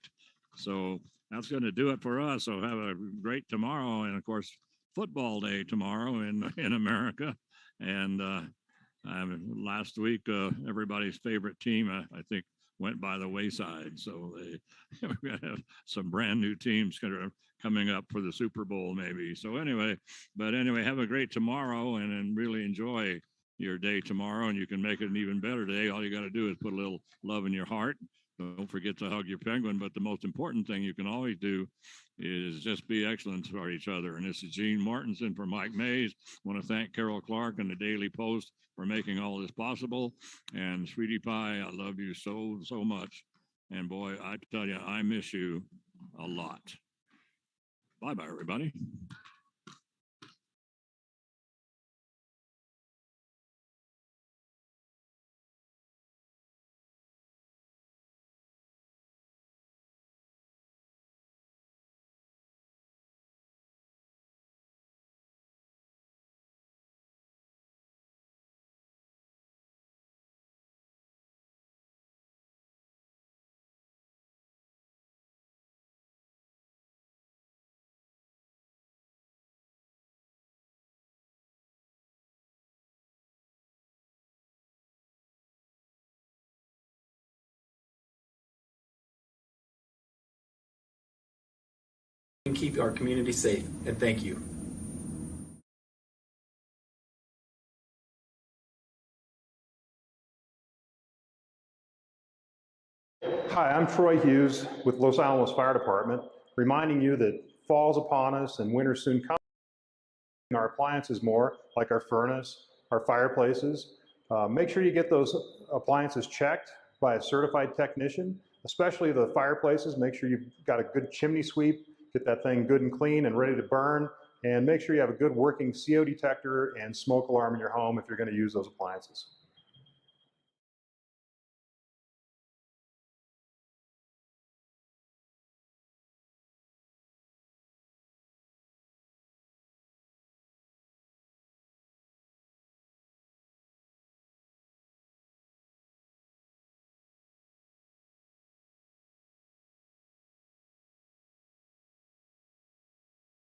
So that's going to do it for us. So have a great tomorrow, and of course football day tomorrow in America. And last week, everybody's favorite team, I think, went by the wayside. So we're going to have some brand new teams coming up for the Super Bowl, maybe. So anyway, have a great tomorrow and really enjoy your day tomorrow. And you can make it an even better day. All you got to do is put a little love in your heart. Don't forget to hug your penguin. But the most important thing you can always do is just be excellent for each other. And this is Gene Martinson for Mike Mays. I want to thank Carol Clark and the Daily Post for making all this possible. And Sweetie Pie, I love you so, so much. And boy, I tell you, I miss you a lot. Bye-bye, everybody. And keep our community safe. And thank you. Hi, I'm Troy Hughes with Los Alamos Fire Department, reminding you that fall's upon us and winter's soon coming. Our appliances more, like our furnace, our fireplaces. Make sure you get those appliances checked by a certified technician, especially the fireplaces. Make sure you've got a good chimney sweep, get that thing good and clean and ready to burn, and make sure you have a good working CO detector and smoke alarm in your home if you're going to use those appliances.